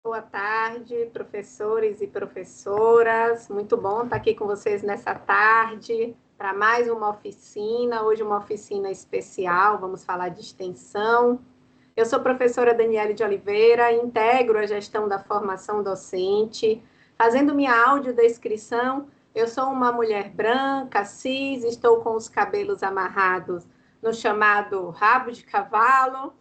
Boa tarde, professores e professoras. Muito bom estar aqui com vocês nessa tarde para mais uma oficina. Hoje uma oficina especial, vamos falar de extensão. Eu sou professora Daniele de Oliveira, integro a gestão da formação docente. Fazendo minha audiodescrição, eu sou uma mulher branca, cis, estou com os cabelos amarrados no chamado rabo de cavalo.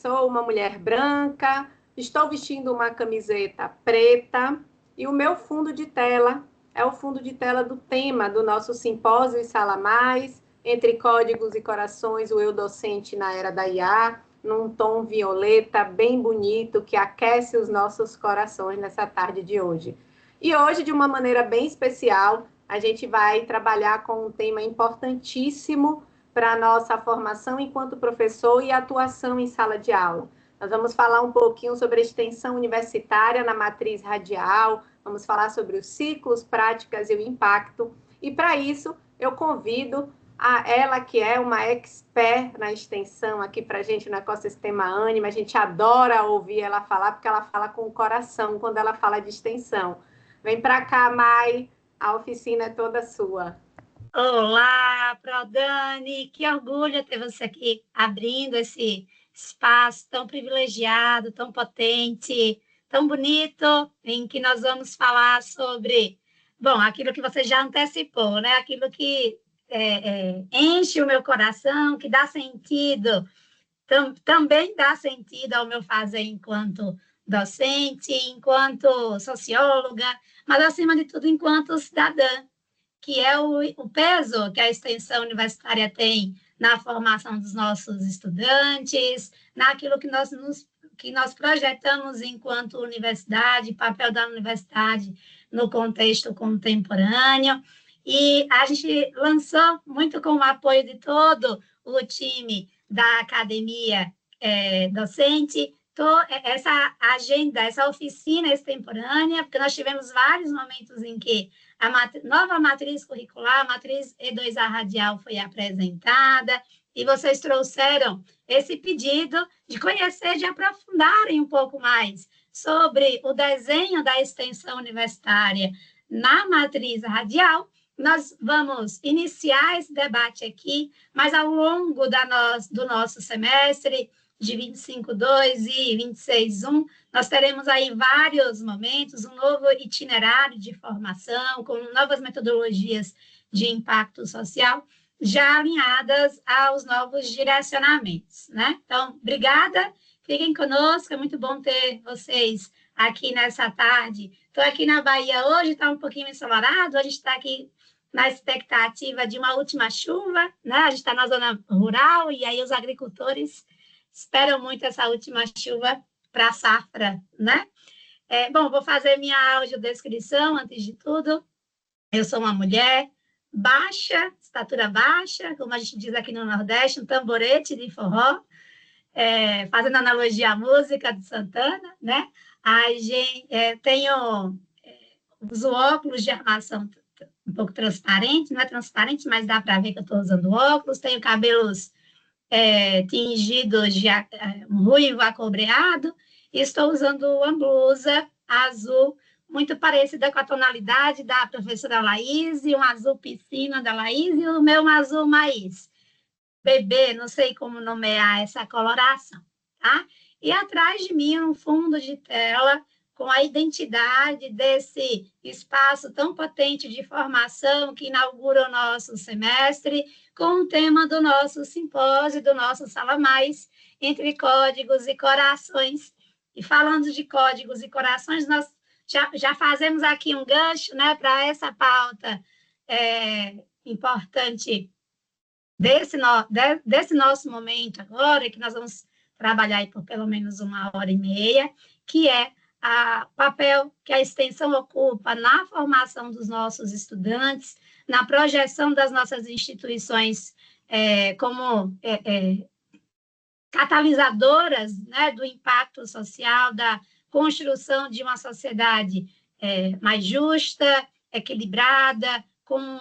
Sou uma mulher branca, estou vestindo uma camiseta preta e o meu fundo de tela é o fundo de tela do tema do nosso simpósio e Sala Mais, entre códigos e corações, o eu docente na era da IA, num tom violeta bem bonito que aquece os nossos corações nessa tarde de hoje. E hoje, de uma maneira bem especial, a gente vai trabalhar com um tema importantíssimo para a nossa formação enquanto professor e atuação em sala de aula. Nós vamos falar um pouquinho sobre a extensão universitária na matriz radial, vamos falar sobre os ciclos, práticas e o impacto. E para isso, eu convido a ela, que é uma expert na extensão aqui para a gente no ecossistema Anima. A gente adora ouvir ela falar, porque ela fala com o coração quando ela fala de extensão. Vem para cá, Mai, a oficina é toda sua. Olá, Prodani, que orgulho ter você aqui abrindo esse espaço tão privilegiado, tão potente, tão bonito, em que nós vamos falar sobre, bom, aquilo que você já antecipou, né? Aquilo que enche o meu coração, que dá sentido, também dá sentido ao meu fazer enquanto docente, enquanto socióloga, mas acima de tudo enquanto cidadã, que é o peso que a extensão universitária tem na formação dos nossos estudantes, naquilo que nós projetamos enquanto universidade, papel da universidade no contexto contemporâneo. E a gente lançou, muito com o apoio de todo o time da academia docente, essa agenda, essa oficina extemporânea, porque nós tivemos vários momentos em que a nova matriz curricular, a matriz E2A radial foi apresentada, e vocês trouxeram esse pedido de conhecer, de aprofundarem um pouco mais sobre o desenho da extensão universitária na matriz radial. Nós vamos iniciar esse debate aqui, mas ao longo do nosso semestre, de 25.2 e 26.1, nós teremos aí vários momentos, um novo itinerário de formação, com novas metodologias de impacto social, já alinhadas aos novos direcionamentos, né? Então, obrigada, fiquem conosco, é muito bom ter vocês aqui nessa tarde. Estou aqui na Bahia hoje, está um pouquinho ensolarado, a gente está aqui na expectativa de uma última chuva, né? A gente está na zona rural e aí os agricultores esperam muito essa última chuva para a safra, né? Bom, vou fazer minha audiodescrição antes de tudo. Eu sou uma mulher baixa, estatura baixa, como a gente diz aqui no Nordeste, um tamborete de forró, fazendo analogia à música de Santana, né? Tenho uso óculos de armação um pouco transparente, não é transparente, mas dá para ver que eu estou usando óculos, tenho cabelos tingidos de ruivo acobreado, e estou usando uma blusa azul muito parecida com a tonalidade da professora Laís, e um azul piscina da Laís, e o meu azul maíz. Bebê, não sei como nomear essa coloração, tá? E atrás de mim, um fundo de tela com a identidade desse espaço tão potente de formação que inaugura o nosso semestre, com o tema do nosso simpósio, do nosso Sala Mais, entre códigos e corações. E falando de códigos e corações, nós já fazemos aqui um gancho, né, para essa pauta importante desse nosso momento agora, que nós vamos trabalhar aí por pelo menos 1h30, que é o papel que a extensão ocupa na formação dos nossos estudantes, na projeção das nossas instituições como catalisadoras, né, do impacto social, da construção de uma sociedade mais justa, equilibrada, com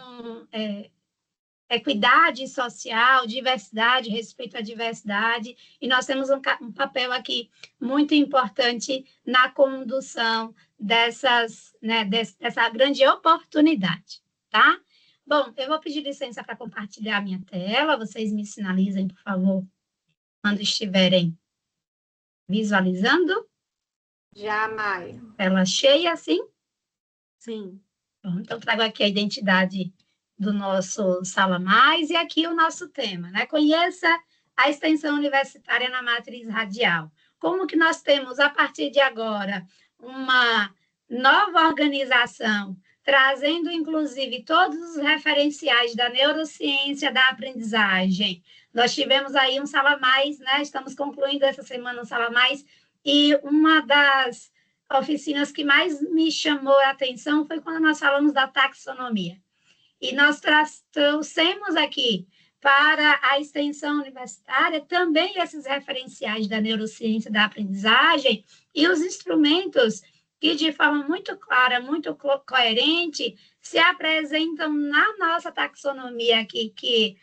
equidade social, diversidade, respeito à diversidade, e nós temos um papel aqui muito importante na condução dessa grande oportunidade, tá? Bom, eu vou pedir licença para compartilhar a minha tela, vocês me sinalizem, por favor, quando estiverem visualizando. Já, Maia. Tela cheia, sim? Sim. Bom, então, trago aqui a identidade do nosso Sala Mais e aqui o nosso tema, né? Conheça a extensão universitária na matriz radial. Como que nós temos, a partir de agora, uma nova organização, trazendo, inclusive, todos os referenciais da neurociência da aprendizagem. Nós tivemos aí um Sala Mais, né? Estamos concluindo essa semana um Sala Mais, e uma das oficinas que mais me chamou a atenção foi quando nós falamos da taxonomia. E nós trouxemos aqui para a extensão universitária também esses referenciais da neurociência da aprendizagem e os instrumentos que, de forma muito clara, muito coerente, se apresentam na nossa taxonomia aqui, que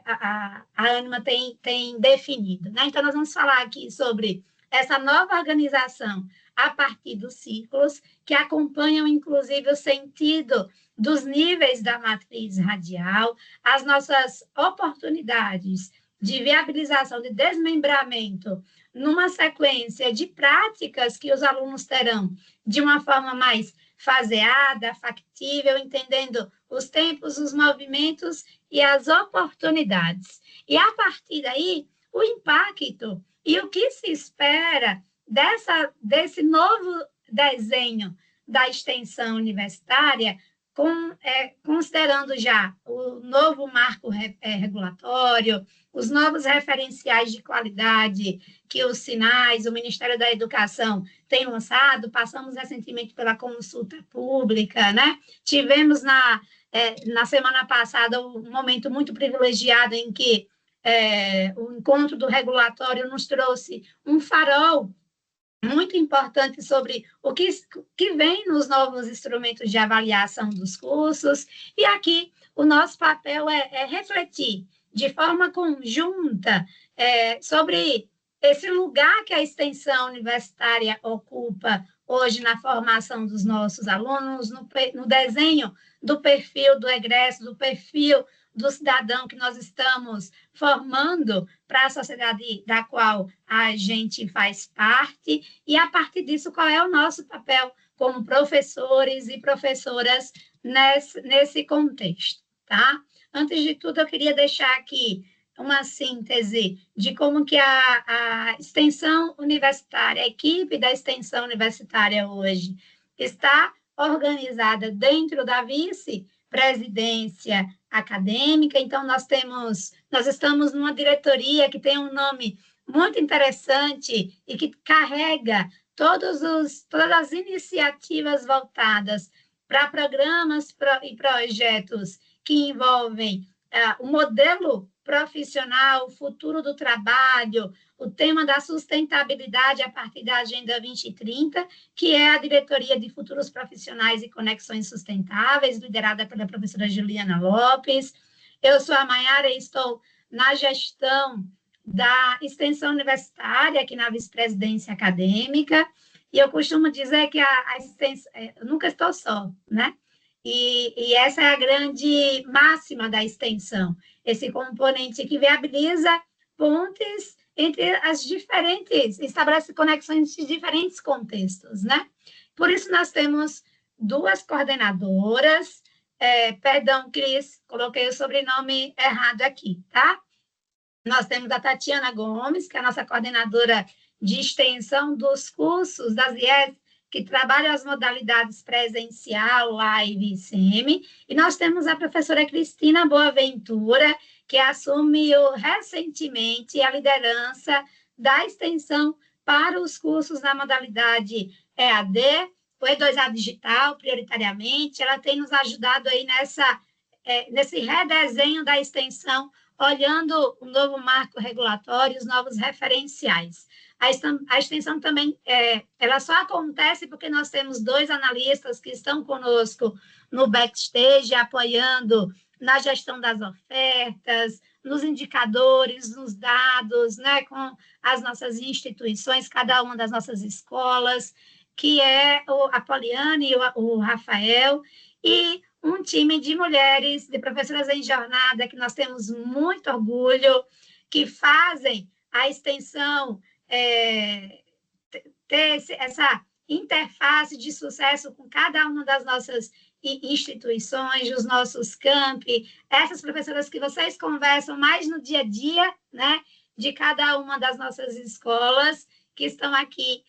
a Ânima tem definido, né? Então, nós vamos falar aqui sobre essa nova organização a partir dos ciclos, que acompanham, inclusive, o sentido dos níveis da matriz radial, as nossas oportunidades de viabilização, de desmembramento, numa sequência de práticas que os alunos terão de uma forma mais faseada, factível, entendendo os tempos, os movimentos e as oportunidades. E, a partir daí, o impacto e o que se espera desse novo desenho da extensão universitária, considerando já o novo marco regulatório, os novos referenciais de qualidade que os SINAS, o Ministério da Educação, tem lançado. Passamos recentemente pela consulta pública, né? Tivemos na semana passada um momento muito privilegiado em que o encontro do regulatório nos trouxe um farol muito importante sobre o que vem nos novos instrumentos de avaliação dos cursos, e aqui o nosso papel é refletir de forma conjunta sobre esse lugar que a extensão universitária ocupa hoje na formação dos nossos alunos, no desenho do perfil do egresso, do perfil do cidadão que nós estamos formando para a sociedade da qual a gente faz parte, e, a partir disso, qual é o nosso papel como professores e professoras nesse contexto, tá? Antes de tudo, eu queria deixar aqui uma síntese de como que a extensão universitária, a equipe da extensão universitária hoje está organizada dentro da vice-presidência acadêmica. Então, nós estamos numa diretoria que tem um nome muito interessante e que carrega todas as iniciativas voltadas para programas e projetos que envolvem o modelo profissional, o futuro do trabalho, o tema da sustentabilidade a partir da Agenda 2030, que é a Diretoria de Futuros Profissionais e Conexões Sustentáveis, liderada pela professora Juliana Lopes. Eu sou a Maiara e estou na gestão da extensão universitária, aqui na vice-presidência acadêmica, e eu costumo dizer que a extensão... Eu nunca estou só, né? E essa é a grande máxima da extensão, esse componente que viabiliza pontes entre as diferentes, estabelece conexões de diferentes contextos, né? Por isso, nós temos duas coordenadoras, perdão, Cris, coloquei o sobrenome errado aqui, tá? Nós temos a Tatiana Gomes, que é a nossa coordenadora de extensão dos cursos das IES, que trabalha as modalidades presencial, live e ICM, e nós temos a professora Cristina Boaventura, que assumiu recentemente a liderança da extensão para os cursos na modalidade EAD, o E2A Digital, prioritariamente. Ela tem nos ajudado aí nesse redesenho da extensão, olhando o novo marco regulatório, os novos referenciais. A extensão também, ela só acontece porque nós temos 2 analistas que estão conosco no backstage, apoiando na gestão das ofertas, nos indicadores, nos dados, né, com as nossas instituições, cada uma das nossas escolas, que é a Poliane e o Rafael, e um time de mulheres, de professoras em jornada, que nós temos muito orgulho, que fazem a extensão, ter essa interface de sucesso com cada uma das nossas instituições, os nossos campi, essas professoras que vocês conversam mais no dia a dia, né, de cada uma das nossas escolas, que estão aqui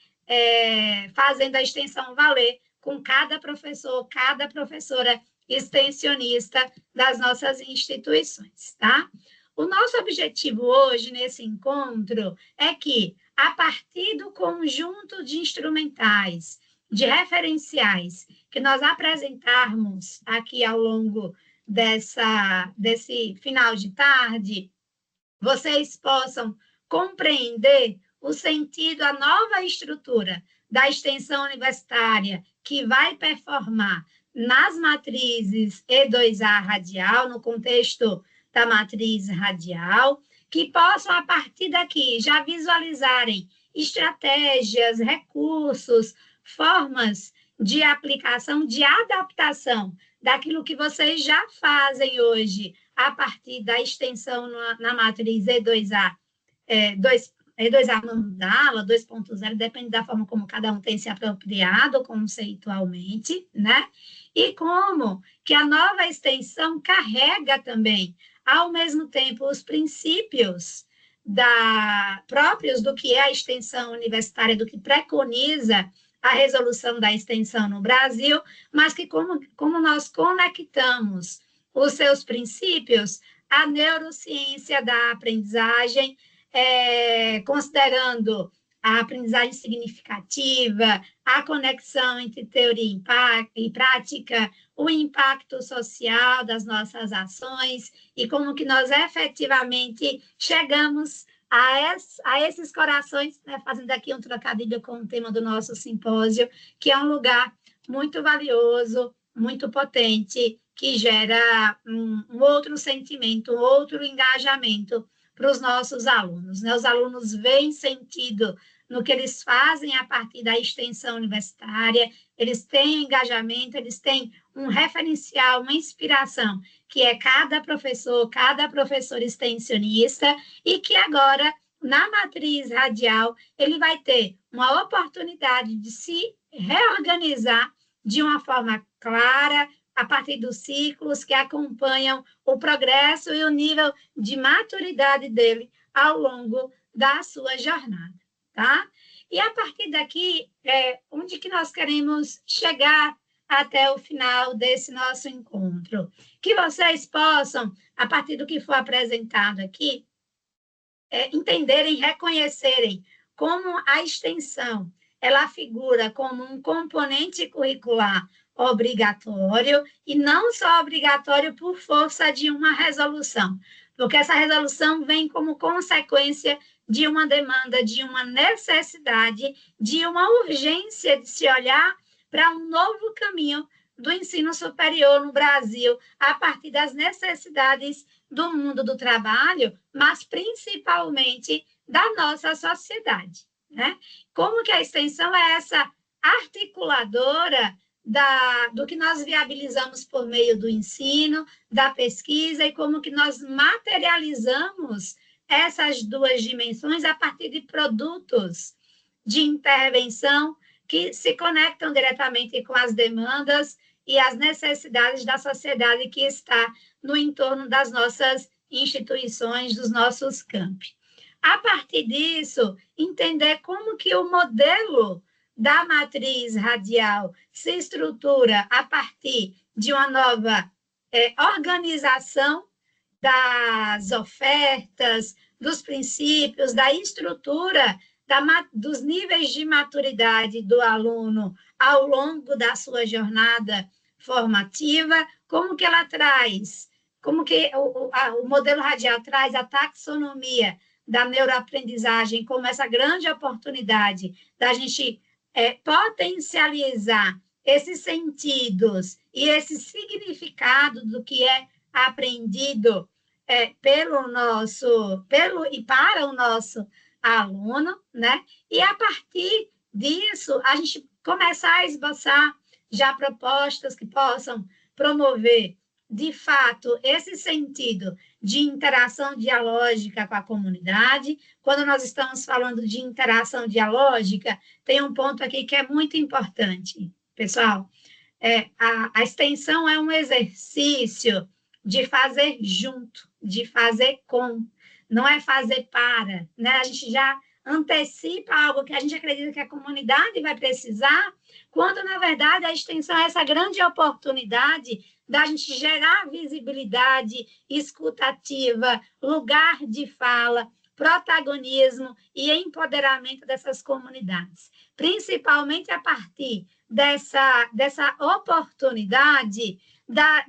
fazendo a extensão valer com cada professor, cada professora extensionista das nossas instituições, tá? O nosso objetivo hoje, nesse encontro, é que, a partir do conjunto de instrumentais, de referenciais, que nós apresentarmos aqui ao longo desse final de tarde, vocês possam compreender o sentido, a nova estrutura da extensão universitária que vai performar nas matrizes E2A radial, no contexto da matriz radial, que possam, a partir daqui, já visualizarem estratégias, recursos, formas de aplicação, de adaptação daquilo que vocês já fazem hoje, a partir da extensão na matriz E2A, E2A mandala, 2.0, depende da forma como cada um tem se apropriado conceitualmente, né? E como que a nova extensão carrega também, ao mesmo tempo, os princípios próprios do que é a extensão universitária, do que preconiza a resolução da extensão no Brasil, mas que como nós conectamos os seus princípios à neurociência da aprendizagem, considerando a aprendizagem significativa, a conexão entre teoria e prática, o impacto social das nossas ações e como que nós efetivamente chegamos a esses corações, né, fazendo aqui um trocadilho com o tema do nosso simpósio, que é um lugar muito valioso, muito potente, que gera um outro sentimento, um outro engajamento para os nossos alunos, né? Os alunos veem sentido no que eles fazem a partir da extensão universitária, eles têm engajamento, eles têm um referencial, uma inspiração, que é cada professor extensionista, e que agora, na matriz radial, ele vai ter uma oportunidade de se reorganizar de uma forma clara, a partir dos ciclos que acompanham o progresso e o nível de maturidade dele ao longo da sua jornada, tá? E a partir daqui, onde que nós queremos chegar até o final desse nosso encontro? Que vocês possam, a partir do que for apresentado aqui, entenderem, reconhecerem como a extensão, ela figura como um componente curricular obrigatório, e não só obrigatório por força de uma resolução, porque essa resolução vem como consequência de uma demanda, de uma necessidade, de uma urgência de se olhar para um novo caminho do ensino superior no Brasil, a partir das necessidades do mundo do trabalho, mas principalmente da nossa sociedade, né? Como que a extensão é essa articuladora do que nós viabilizamos por meio do ensino, da pesquisa, e como que nós materializamos essas duas dimensões a partir de produtos de intervenção que se conectam diretamente com as demandas e as necessidades da sociedade que está no entorno das nossas instituições, dos nossos campi. A partir disso, entender como que o modelo da matriz radial se estrutura a partir de uma nova organização das ofertas, dos princípios, da estrutura, dos níveis de maturidade do aluno ao longo da sua jornada formativa, como que ela traz, como que o modelo radial traz a taxonomia da neuroaprendizagem como essa grande oportunidade da gente potencializar esses sentidos e esse significado do que é aprendido e para o nosso aluno, né? E a partir disso, a gente começar a esboçar já propostas que possam promover, de fato, esse sentido de interação dialógica com a comunidade. Quando nós estamos falando de interação dialógica, tem um ponto aqui que é muito importante, pessoal. A extensão é um exercício de fazer junto, de fazer com, não é fazer para, né? A gente já antecipa algo que a gente acredita que a comunidade vai precisar, quando, na verdade, a extensão é essa grande oportunidade da gente gerar visibilidade, escutativa, lugar de fala, protagonismo e empoderamento dessas comunidades, principalmente a partir dessa oportunidade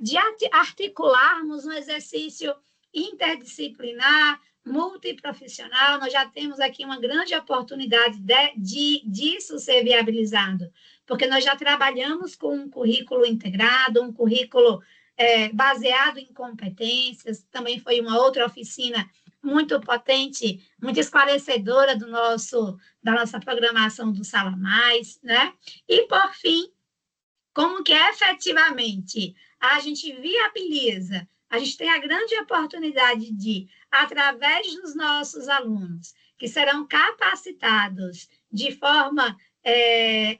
de articularmos um exercício interdisciplinar, multiprofissional. Nós já temos aqui uma grande oportunidade disso ser viabilizado, porque nós já trabalhamos com um currículo integrado, um currículo baseado em competências. Também foi uma outra oficina muito potente, muito esclarecedora da nossa programação do Sala Mais, né? E, por fim, como que efetivamente a gente viabiliza, a gente tem a grande oportunidade de, através dos nossos alunos, que serão capacitados de forma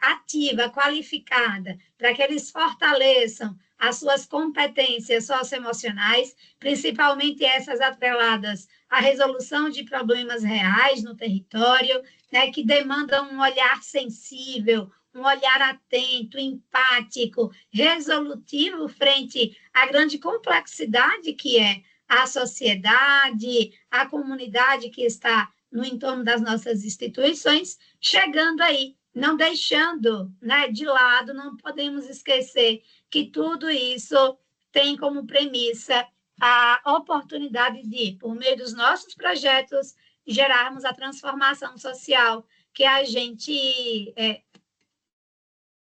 ativa, qualificada, para que eles fortaleçam as suas competências socioemocionais, principalmente essas atreladas à resolução de problemas reais no território, né, que demandam um olhar sensível, um olhar atento, empático, resolutivo frente à grande complexidade que é a sociedade, a comunidade que está no entorno das nossas instituições, chegando aí, não deixando, né, de lado, não podemos esquecer que tudo isso tem como premissa a oportunidade de, por meio dos nossos projetos, gerarmos a transformação social que a gente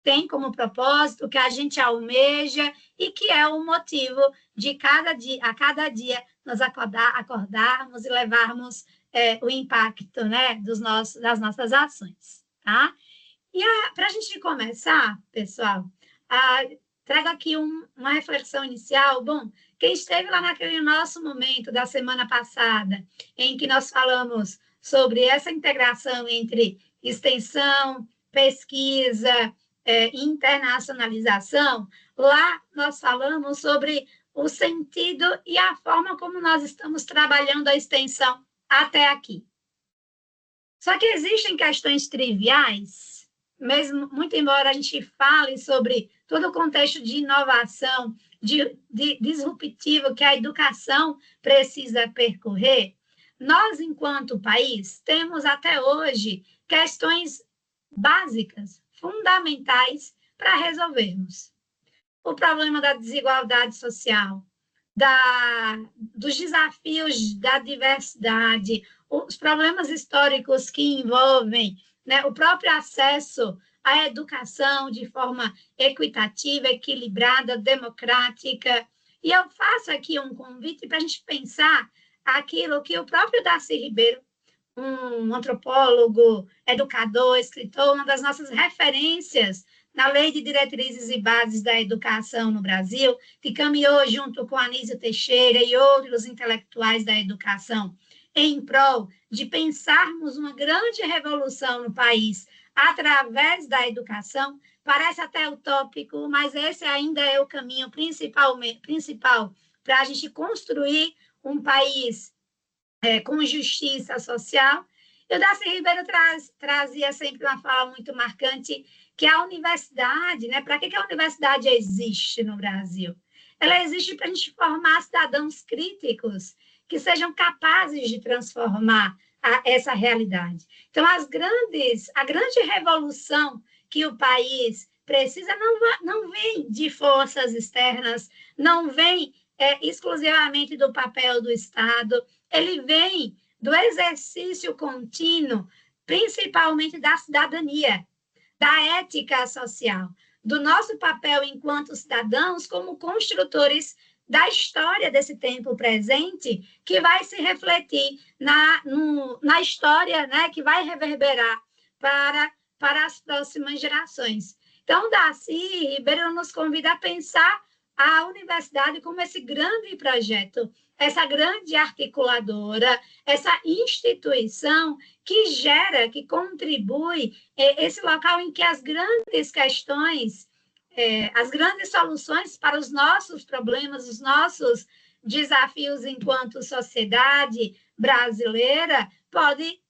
tem como propósito, que a gente almeja e que é o motivo de a cada dia nós acordarmos e levarmos o impacto, né, das nossas ações, tá? E para a gente começar, pessoal, trago aqui uma reflexão inicial. Bom, quem esteve lá naquele nosso momento da semana passada, em que nós falamos sobre essa integração entre extensão, pesquisa, internacionalização, lá nós falamos sobre o sentido e a forma como nós estamos trabalhando a extensão até aqui. Só que existem questões triviais, mesmo muito embora a gente fale sobre todo o contexto de inovação, de disruptivo que a educação precisa percorrer, nós, enquanto país, temos até hoje questões básicas, fundamentais para resolvermos. O problema da desigualdade social, dos desafios da diversidade, os problemas históricos que envolvem, né, o próprio acesso à educação de forma equitativa, equilibrada, democrática. E eu faço aqui um convite para a gente pensar aquilo que o próprio Darcy Ribeiro, um antropólogo, educador, escritor, uma das nossas referências na Lei de Diretrizes e Bases da Educação no Brasil, que caminhou junto com Anísio Teixeira e outros intelectuais da educação em prol de pensarmos uma grande revolução no país através da educação. Parece até utópico, mas esse ainda é o caminho principal para a gente construir um país com justiça social. E o Darcy Ribeiro trazia sempre uma fala muito marcante, que a universidade, né? Para que a universidade existe no Brasil? Ela existe para a gente formar cidadãos críticos que sejam capazes de transformar essa realidade. Então, a grande revolução que o país precisa não vem de forças externas, não vem exclusivamente do papel do Estado, ele vem do exercício contínuo, principalmente da cidadania, da ética social, do nosso papel enquanto cidadãos como construtores da história desse tempo presente, que vai se refletir na história, né, que vai reverberar para as próximas gerações. Então, Darcy Ribeiro nos convida a pensar a universidade como esse grande projeto, essa grande articuladora, essa instituição que gera, que contribui, esse local em que as grandes questões, as grandes soluções para os nossos problemas, os nossos desafios enquanto sociedade brasileira, pode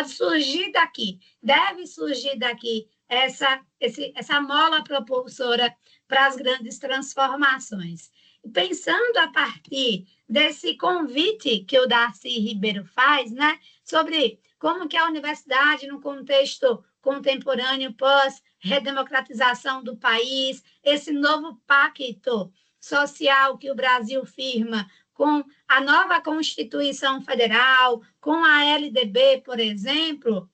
surgir daqui, deve surgir daqui essa mola propulsora para as grandes transformações. Pensando a partir desse convite que o Darcy Ribeiro faz, né, sobre como que a universidade, no contexto contemporâneo, pós-redemocratização do país, esse novo pacto social que o Brasil firma com a nova Constituição Federal, com a LDB, por exemplo,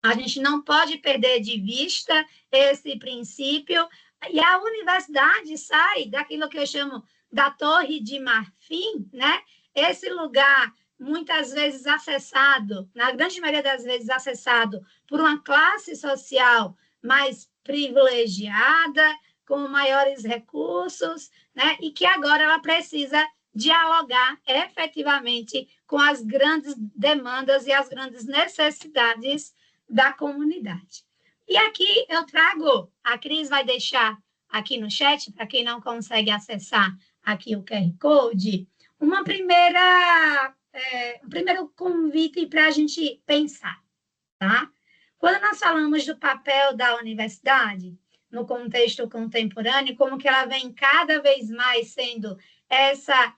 a gente não pode perder de vista esse princípio, e a universidade sai daquilo que eu chamo da Torre de Marfim, né? Esse lugar muitas vezes acessado, na grande maioria das vezes acessado por uma classe social mais privilegiada, com maiores recursos, né? E que agora ela precisa dialogar efetivamente com as grandes demandas e as grandes necessidades da comunidade. E aqui eu trago, a Cris vai deixar aqui no chat, para quem não consegue acessar aqui o QR Code, um primeiro convite para a gente pensar, tá? Quando nós falamos do papel da universidade no contexto contemporâneo, como que ela vem cada vez mais sendo essa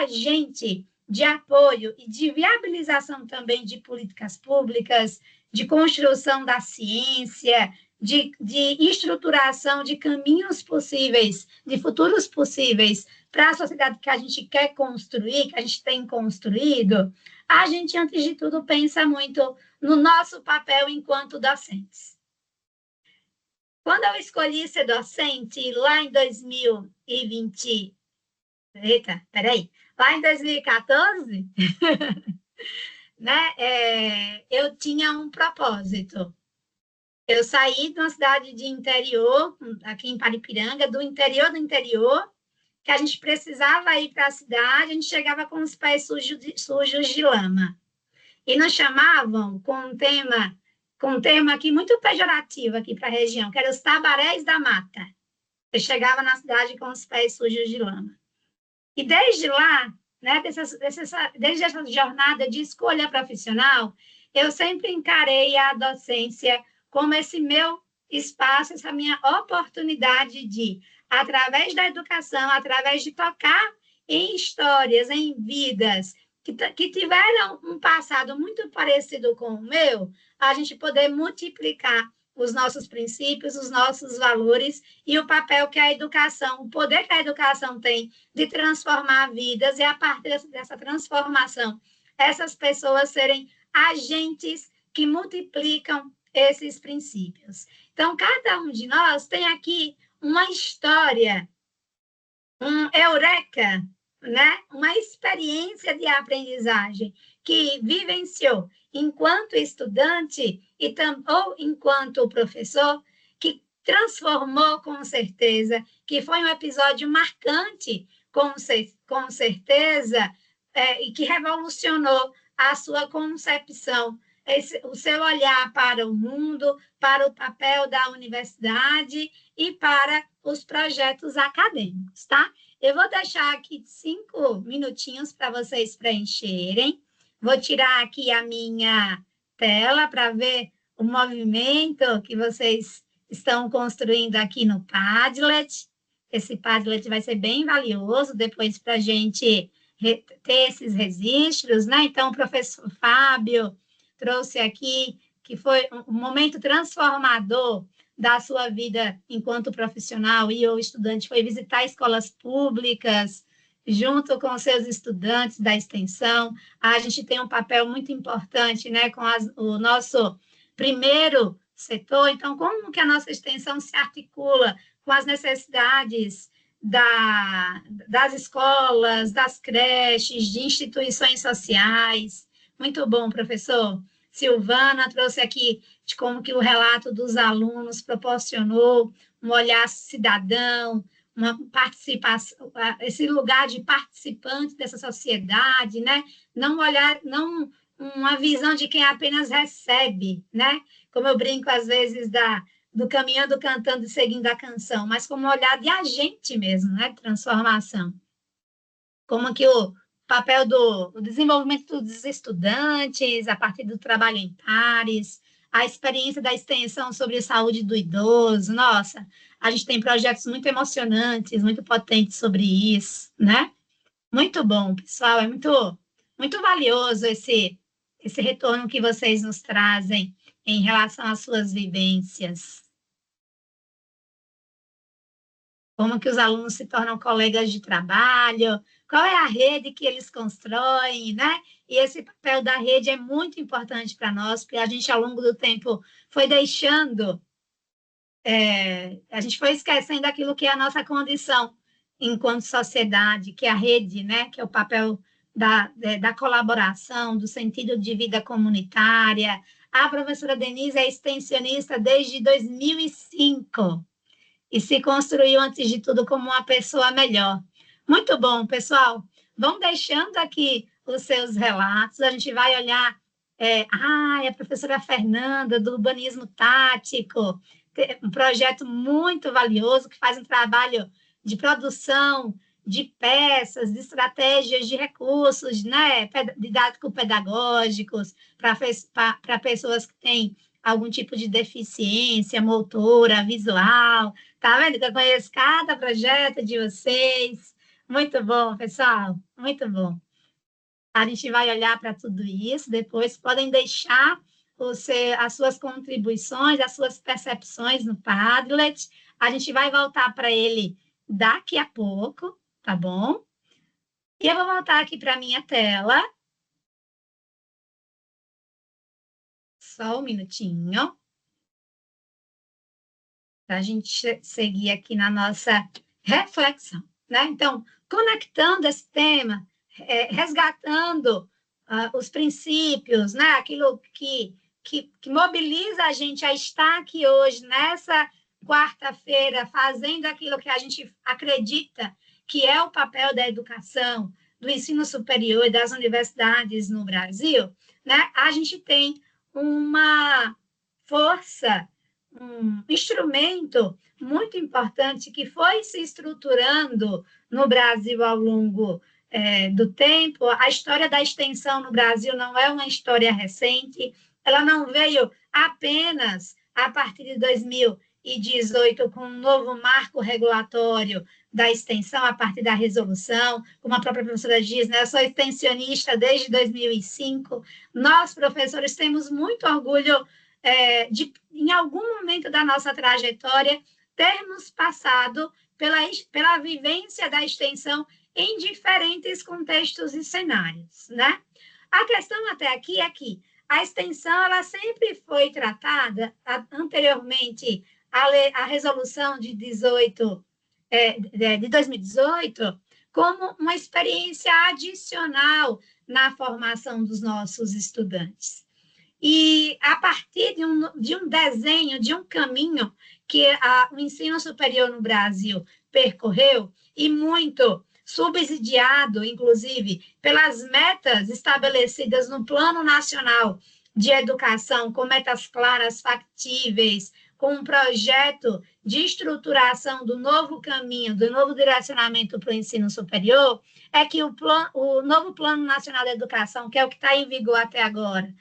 agente de apoio e de viabilização também de políticas públicas, de construção da ciência, de estruturação de caminhos possíveis, de futuros possíveis para a sociedade que a gente quer construir, que a gente tem construído, a gente, antes de tudo, pensa muito no nosso papel enquanto docentes. Quando eu escolhi ser docente, lá em 2020... Lá em 2014, né, eu tinha um propósito. Eu saí de uma cidade de interior, aqui em Paripiranga, do interior, que a gente precisava ir para a cidade, a gente chegava com os pés sujos de lama. E nos chamavam com um tema aqui muito pejorativo aqui para a região, que era os tabarés da mata. Eu chegava na cidade com os pés sujos de lama. E desde lá, né, desde essa jornada de escolha profissional, eu sempre encarei a docência como esse meu espaço, essa minha oportunidade de, através da educação, através de tocar em histórias, em vidas que tiveram um passado muito parecido com o meu, a gente poder multiplicar os nossos princípios, os nossos valores e o papel que a educação, o poder que a educação tem de transformar vidas, e a partir dessa transformação, essas pessoas serem agentes que multiplicam esses princípios. Então, cada um de nós tem aqui uma história, um eureka, né? Uma experiência de aprendizagem que vivenciou enquanto estudante ou enquanto professor, que transformou com certeza, que foi um episódio marcante, com certeza, e que revolucionou a sua concepção, o seu olhar para o mundo, para o papel da universidade e para os projetos acadêmicos, tá? Eu vou deixar aqui 5 minutinhos para vocês preencherem. Vou tirar aqui a minha tela para ver o movimento que vocês estão construindo aqui no Padlet. Esse Padlet vai ser bem valioso depois para a gente ter esses registros, né? Então, o professor Fábio trouxe aqui que foi um momento transformador da sua vida enquanto profissional e ou estudante, foi visitar escolas públicas, junto com os seus estudantes da extensão. A gente tem um papel muito importante, né, com o nosso primeiro setor. Então, como que a nossa extensão se articula com as necessidades das escolas, das creches, de instituições sociais. Muito bom, professor. Silvana trouxe aqui de como que o relato dos alunos proporcionou um olhar cidadão, uma participação, esse lugar de participante dessa sociedade, né? Não olhar, não uma visão de quem apenas recebe, né? Como eu brinco às vezes do caminhando, cantando e seguindo a canção, mas como olhar de agente mesmo, né? Transformação. Como que o papel do desenvolvimento dos estudantes, a partir do trabalho em pares, a experiência da extensão sobre a saúde do idoso. Nossa, a gente tem projetos muito emocionantes, muito potentes sobre isso, né? Muito bom, pessoal, é muito valioso esse retorno que vocês nos trazem em relação às suas vivências. Como que os alunos se tornam colegas de trabalho, qual é a rede que eles constroem, né? E esse papel da rede é muito importante para nós, porque a gente, ao longo do tempo, foi deixando, a gente foi esquecendo aquilo que é a nossa condição enquanto sociedade, que é a rede, né? Que é o papel da colaboração, do sentido de vida comunitária. A professora Denise é extensionista desde 2005 e se construiu, antes de tudo, como uma pessoa melhor. Muito bom, pessoal. Vão deixando aqui os seus relatos, a gente vai olhar. A professora Fernanda, do Urbanismo Tático, um projeto muito valioso, que faz um trabalho de produção de peças, de estratégias de recursos, né, didático-pedagógicos, para pessoas que têm algum tipo de deficiência motora, visual. Tá vendo que eu conheço cada projeto de vocês? Muito bom, pessoal, muito bom. A gente vai olhar para tudo isso, depois podem deixar as suas contribuições, as suas percepções no Padlet. A gente vai voltar para ele daqui a pouco, tá bom? E eu vou voltar aqui para a minha tela. Só um minutinho. Para a gente seguir aqui na nossa reflexão, né? Então, conectando esse tema, resgatando os princípios, né? Aquilo que mobiliza a gente a estar aqui hoje, nessa quarta-feira, fazendo aquilo que a gente acredita que é o papel da educação, do ensino superior e das universidades no Brasil, né? A gente tem uma força, um instrumento muito importante que foi se estruturando no Brasil ao longo do tempo. A história da extensão no Brasil não é uma história recente, ela não veio apenas a partir de 2018 com um novo marco regulatório da extensão a partir da resolução, como a própria professora diz, né? Eu sou extensionista desde 2005. Nós, professores, temos muito orgulho de, em algum momento da nossa trajetória, termos passado pela vivência da extensão em diferentes contextos e cenários, né? A questão até aqui é que a extensão ela sempre foi tratada, anteriormente, a resolução de 2018, como uma experiência adicional na formação dos nossos estudantes. E a partir de um desenho, de um caminho que o ensino superior no Brasil percorreu, e muito subsidiado, inclusive, pelas metas estabelecidas no Plano Nacional de Educação, com metas claras, factíveis, com um projeto de estruturação do novo caminho, do novo direcionamento para o ensino superior, é que o novo Plano Nacional de Educação, que é o que está em vigor até agora,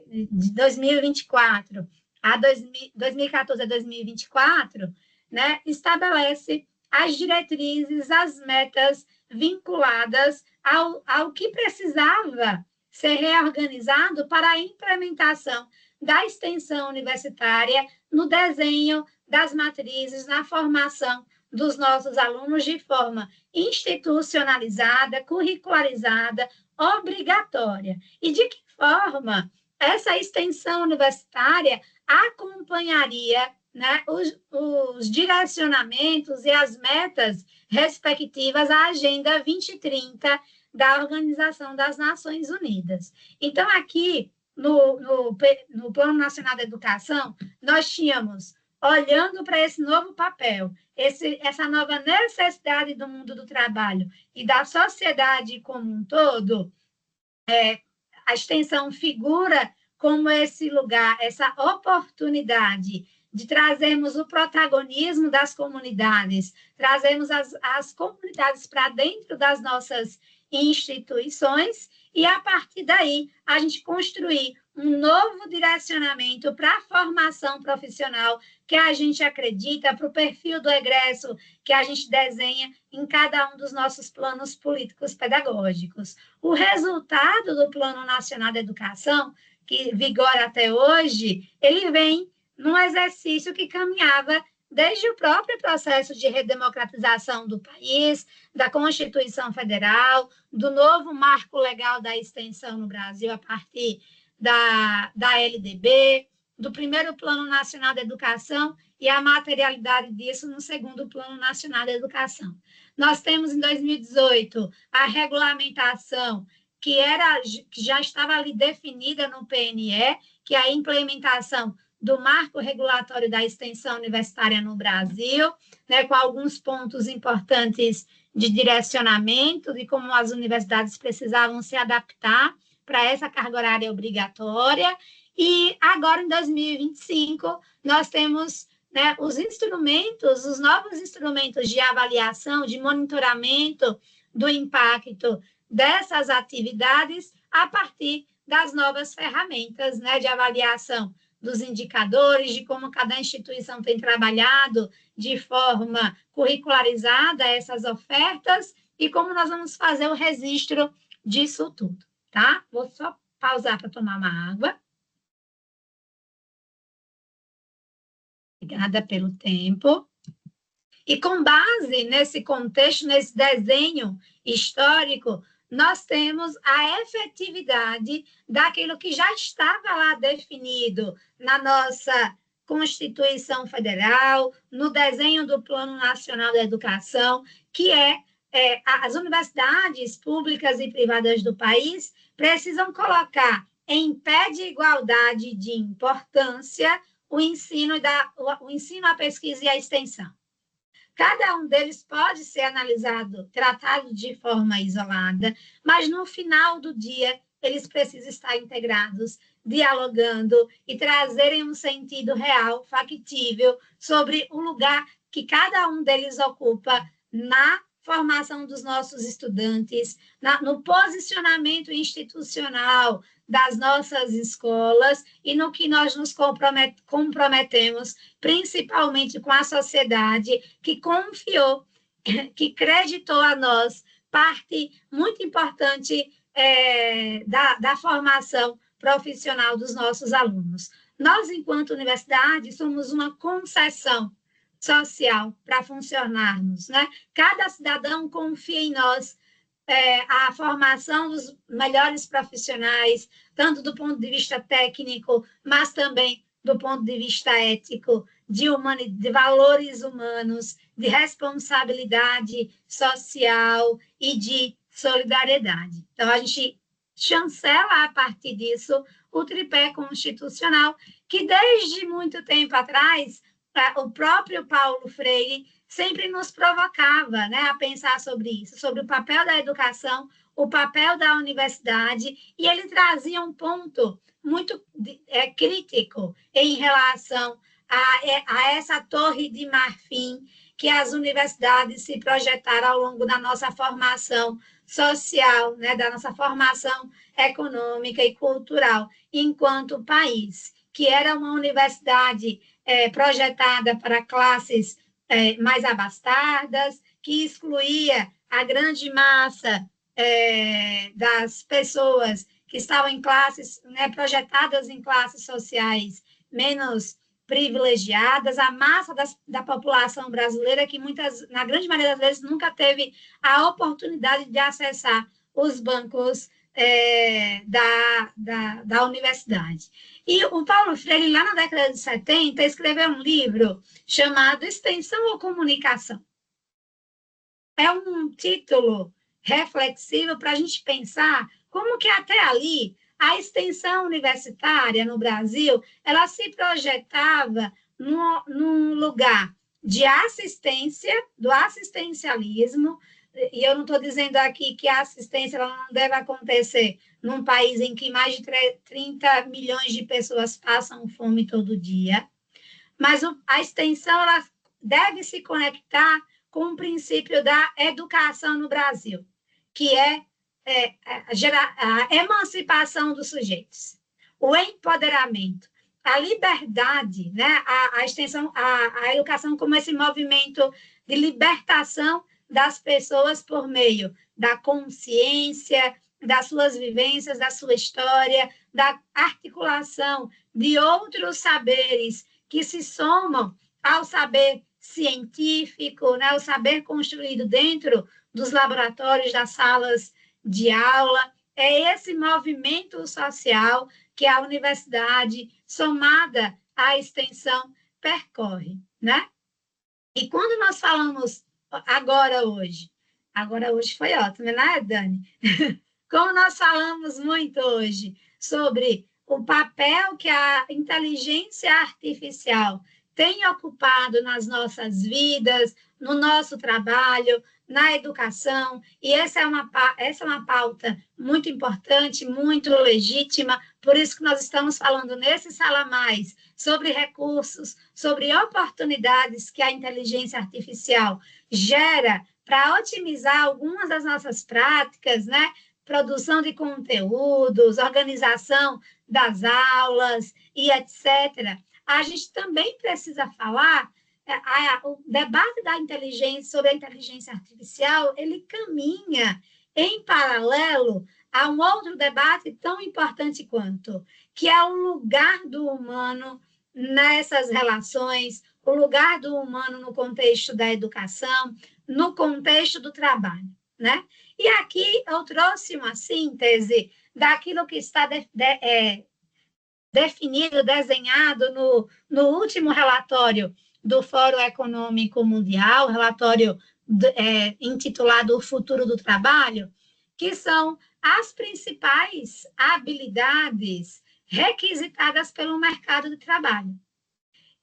de 2024 a 2014 a 2024, né, estabelece as diretrizes, as metas vinculadas ao que precisava ser reorganizado para a implementação da extensão universitária no desenho das matrizes, na formação dos nossos alunos de forma institucionalizada, curricularizada, obrigatória. E de que forma essa extensão universitária acompanharia né, os direcionamentos e as metas respectivas à Agenda 2030 da Organização das Nações Unidas. Então, aqui, no Plano Nacional da Educação, nós tínhamos, olhando para esse novo papel, essa nova necessidade do mundo do trabalho e da sociedade como um todo, a extensão figura como esse lugar, essa oportunidade de trazermos o protagonismo das comunidades, trazermos as comunidades para dentro das nossas instituições e, a partir daí, a gente construir um novo direcionamento para a formação profissional que a gente acredita, para o perfil do egresso que a gente desenha em cada um dos nossos planos políticos pedagógicos. O resultado do Plano Nacional da Educação, que vigora até hoje, ele vem num exercício que caminhava desde o próprio processo de redemocratização do país, da Constituição Federal, do novo marco legal da extensão no Brasil a partir da LDB, do primeiro Plano Nacional da Educação e a materialidade disso no segundo Plano Nacional da Educação. Nós temos, em 2018, a regulamentação que já estava ali definida no PNE, que é a implementação do marco regulatório da extensão universitária no Brasil, né, com alguns pontos importantes de direcionamento, de como as universidades precisavam se adaptar para essa carga horária obrigatória. E agora, em 2025, nós temos, né, os novos instrumentos de avaliação, de monitoramento do impacto dessas atividades a partir das novas ferramentas, né, de avaliação dos indicadores, de como cada instituição tem trabalhado de forma curricularizada essas ofertas e como nós vamos fazer o registro disso tudo, tá? Vou só pausar para tomar uma água. Obrigada pelo tempo. E com base nesse contexto, nesse desenho histórico, nós temos a efetividade daquilo que já estava lá definido na nossa Constituição Federal, no desenho do Plano Nacional da Educação, que as universidades públicas e privadas do país precisam colocar em pé de igualdade de importância o ensino, a pesquisa e a extensão. Cada um deles pode ser analisado, tratado de forma isolada, mas no final do dia eles precisam estar integrados, dialogando e trazerem um sentido real, factível, sobre o lugar que cada um deles ocupa na formação dos nossos estudantes, no posicionamento institucional das nossas escolas e no que nós nos comprometemos, principalmente com a sociedade que confiou, que creditou a nós parte muito importante da formação profissional dos nossos alunos. Nós, enquanto universidade, somos uma concessão social para funcionarmos, né? Cada cidadão confia em nós a formação dos melhores profissionais, tanto do ponto de vista técnico, mas também do ponto de vista ético, de valores humanos, de responsabilidade social e de solidariedade. Então, a gente chancela, a partir disso, o tripé constitucional, que desde muito tempo atrás, o próprio Paulo Freire sempre nos provocava, né, a pensar sobre isso, sobre o papel da educação, o papel da universidade, e ele trazia um ponto muito crítico em relação a essa torre de marfim que as universidades se projetaram ao longo da nossa formação social, né, da nossa formação econômica e cultural, enquanto país, que era uma universidade projetada para classes mais abastadas, que excluía a grande massa das pessoas que estavam em classes, né, projetadas em classes sociais menos privilegiadas, a massa da população brasileira que na grande maioria das vezes, nunca teve a oportunidade de acessar os bancos da universidade. E o Paulo Freire, lá na década de 70, escreveu um livro chamado Extensão ou Comunicação. É um título reflexivo para a gente pensar como que até ali a extensão universitária no Brasil, ela se projetava num lugar de assistência, do assistencialismo, e eu não estou dizendo aqui que a assistência ela não deve acontecer num país em que mais de 30 milhões de pessoas passam fome todo dia, mas a extensão ela deve se conectar com o princípio da educação no Brasil, que é a emancipação dos sujeitos, o empoderamento, a liberdade, né? A extensão, a educação como esse movimento de libertação das pessoas por meio da consciência, das suas vivências, da sua história, da articulação de outros saberes que se somam ao saber científico, né? O saber construído dentro dos laboratórios, das salas de aula. É esse movimento social que a universidade, somada à extensão, percorre, né? E quando nós falamos agora hoje foi ótimo, né, Dani? Como nós falamos muito hoje sobre o papel que a inteligência artificial tem ocupado nas nossas vidas, no nosso trabalho, na educação, e essa é uma pauta muito importante, muito legítima, por isso que nós estamos falando nesse Sala Mais sobre recursos, sobre oportunidades que a inteligência artificial gera para otimizar algumas das nossas práticas, né? Produção de conteúdos, organização das aulas e etc. A gente também precisa falar, o debate da inteligência sobre a inteligência artificial, ele caminha em paralelo a um outro debate tão importante quanto, que é o lugar do humano nessas relações, o lugar do humano no contexto da educação, no contexto do trabalho, né? E aqui eu trouxe uma síntese daquilo que está definido, desenhado no último relatório do Fórum Econômico Mundial, relatório intitulado O Futuro do Trabalho, que são as principais habilidades requisitadas pelo mercado de trabalho.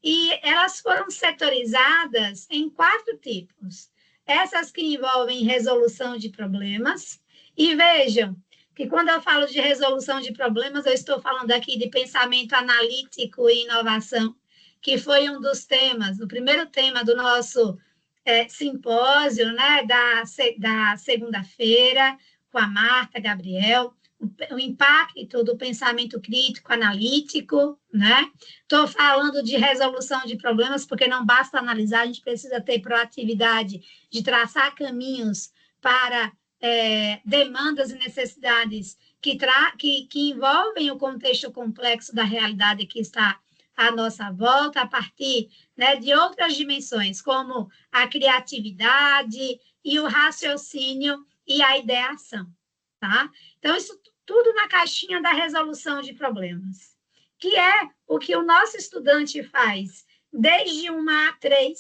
E elas foram setorizadas em 4 tipos. Essas que envolvem resolução de problemas. E vejam que quando eu falo de resolução de problemas, eu estou falando aqui de pensamento analítico e inovação, que foi um dos temas, o primeiro tema do nosso simpósio, né, da segunda-feira, com a Marta Gabriel, o impacto do pensamento crítico analítico, né? Estou falando de resolução de problemas, porque não basta analisar, a gente precisa ter proatividade de traçar caminhos para demandas e necessidades que envolvem o contexto complexo da realidade que está à nossa volta, a partir, né, de outras dimensões, como a criatividade e o raciocínio e a ideação, tá? Então, isso tudo na caixinha da resolução de problemas, que é o que o nosso estudante faz desde uma A3,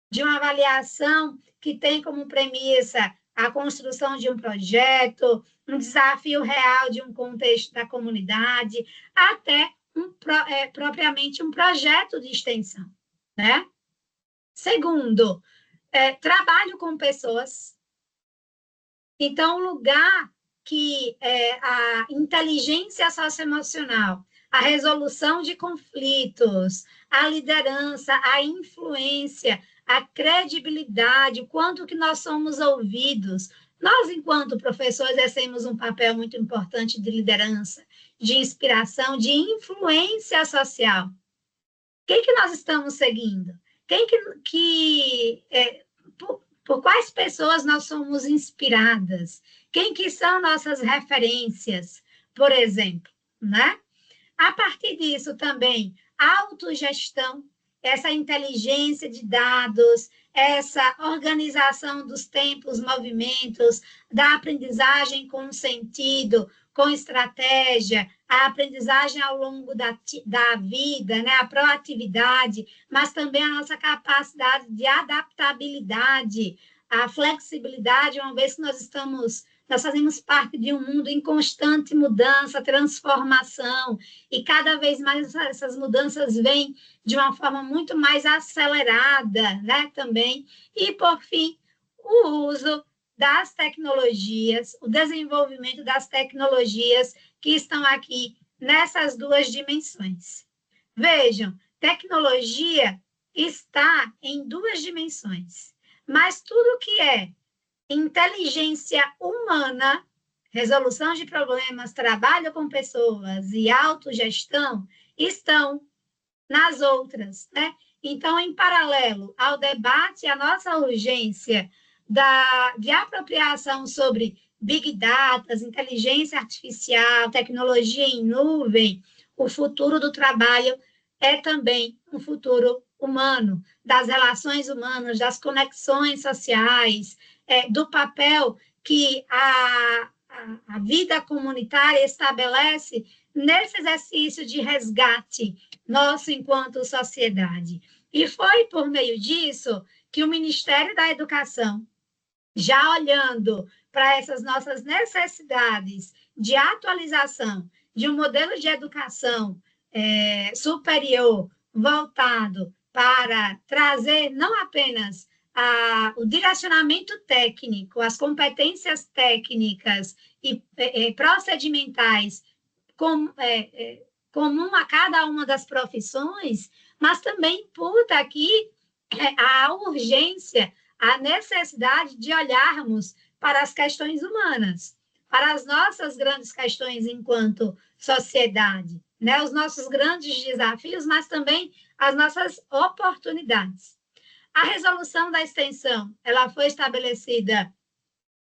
de uma avaliação que tem como premissa a construção de um projeto, um desafio real de um contexto da comunidade, até propriamente um projeto de extensão, né? Segundo, trabalho com pessoas. Então, o lugar que a inteligência socioemocional, a resolução de conflitos, a liderança, a influência, a credibilidade, o quanto que nós somos ouvidos. Nós, enquanto professores, exercemos um papel muito importante de liderança, de inspiração, de influência social. Quem que nós estamos seguindo? Por quais pessoas nós somos inspiradas? Quem que são nossas referências, por exemplo, né? A partir disso também, a autogestão essa inteligência de dados, essa organização dos tempos, movimentos, da aprendizagem com sentido, com estratégia, a aprendizagem ao longo da vida, né? A proatividade, mas também a nossa capacidade de adaptabilidade, a flexibilidade, uma vez que nós fazemos parte de um mundo em constante mudança, transformação, e cada vez mais essas mudanças vêm de uma forma muito mais acelerada, né, também. E, por fim, o uso das tecnologias, o desenvolvimento das tecnologias que estão aqui nessas duas dimensões. Vejam, tecnologia está em duas dimensões, mas tudo que é inteligência humana, resolução de problemas, trabalho com pessoas e autogestão estão nas outras, né? Então, em paralelo ao debate, a nossa urgência de apropriação sobre Big Data, inteligência artificial, tecnologia em nuvem, o futuro do trabalho é também um futuro humano, das relações humanas, das conexões sociais, do papel que a vida comunitária estabelece nesse exercício de resgate nosso enquanto sociedade. E foi por meio disso que o Ministério da Educação, já olhando para essas nossas necessidades de atualização de um modelo de educação superior voltado para trazer não apenas o direcionamento técnico, as competências técnicas e procedimentais comum a cada uma das profissões, mas também imputa aqui a urgência, a necessidade de olharmos para as questões humanas, para as nossas grandes questões enquanto sociedade, né? Os nossos grandes desafios, mas também as nossas oportunidades. A resolução da extensão, ela foi estabelecida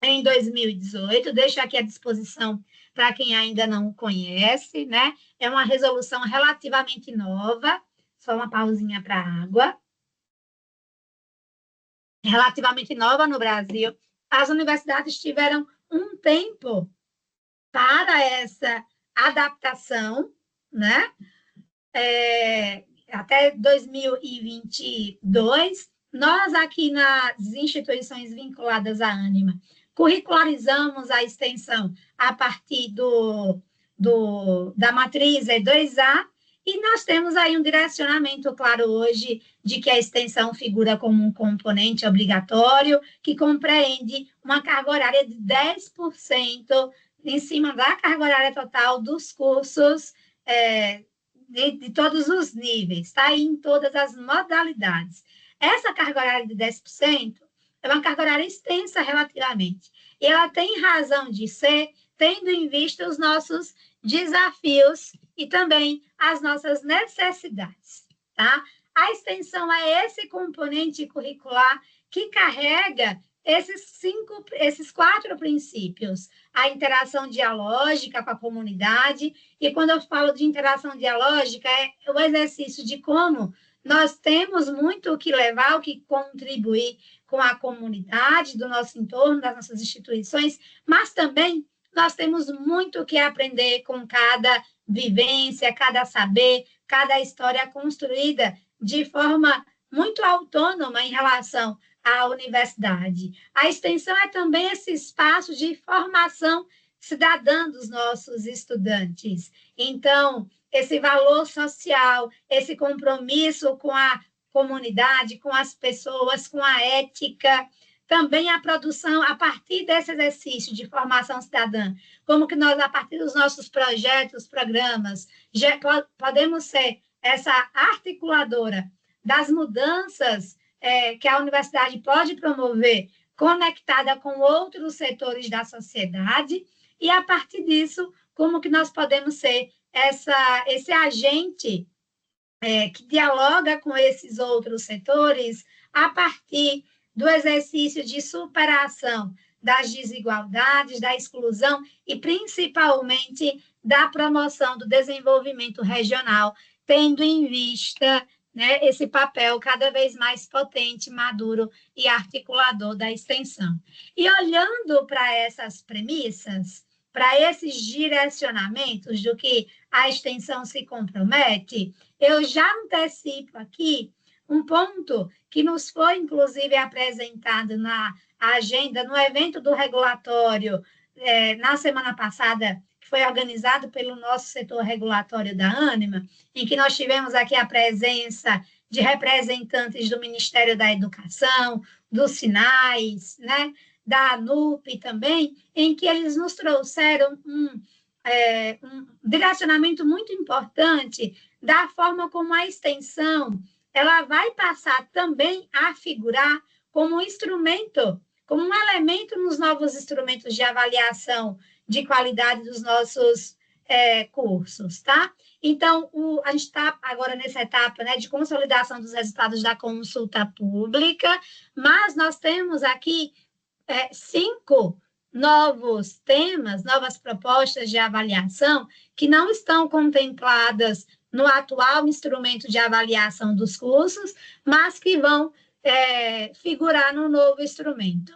em 2018, deixo aqui à disposição para quem ainda não conhece, né? É uma resolução relativamente nova, só uma pausinha para a água. Relativamente nova no Brasil. As universidades tiveram um tempo para essa adaptação, né? Até 2022, nós aqui nas instituições vinculadas à Ânima, curricularizamos a extensão a partir da matriz E2A, e nós temos aí um direcionamento claro hoje de que a extensão figura como um componente obrigatório que compreende uma carga horária de 10% em cima da carga horária total dos cursos de todos os níveis, tá? E em todas as modalidades. Essa carga horária de 10% é uma carga horária extensa relativamente. E ela tem razão de ser, tendo em vista os nossos desafios e também as nossas necessidades, tá? A extensão é esse componente curricular que carrega esses 4 princípios: a interação dialógica com a comunidade, e quando eu falo de interação dialógica, é o exercício de como nós temos muito o que levar, o que contribuir com a comunidade do nosso entorno, das nossas instituições, mas também nós temos muito o que aprender com cada vivência, cada saber, cada história construída de forma muito autônoma em relação à universidade. A extensão é também esse espaço de formação cidadã dos nossos estudantes. Então, esse valor social, esse compromisso com a comunidade, com as pessoas, com a ética, também a produção a partir desse exercício de formação cidadã, como que nós, a partir dos nossos projetos, programas, já podemos ser essa articuladora das mudanças que a universidade pode promover, conectada com outros setores da sociedade, e a partir disso, como que nós podemos ser esse agente que dialoga com esses outros setores a partir do exercício de superação das desigualdades, da exclusão e, principalmente, da promoção do desenvolvimento regional, tendo em vista né, esse papel cada vez mais potente, maduro e articulador da extensão. E olhando para essas premissas, para esses direcionamentos do que a extensão se compromete, eu já antecipo aqui um ponto que nos foi, inclusive, apresentado na agenda, no evento do regulatório, na semana passada, que foi organizado pelo nosso setor regulatório da Ânima, em que nós tivemos aqui a presença de representantes do Ministério da Educação, dos SINAIS, né, da ANUP também, em que eles nos trouxeram um direcionamento muito importante da forma como a extensão ela vai passar também a figurar como um instrumento, como um elemento nos novos instrumentos de avaliação de qualidade dos nossos cursos, tá? Então, a gente está agora nessa etapa, né, de consolidação dos resultados da consulta pública, mas nós temos aqui 5 novos temas, novas propostas de avaliação que não estão contempladas no atual instrumento de avaliação dos cursos, mas que vão figurar no novo instrumento.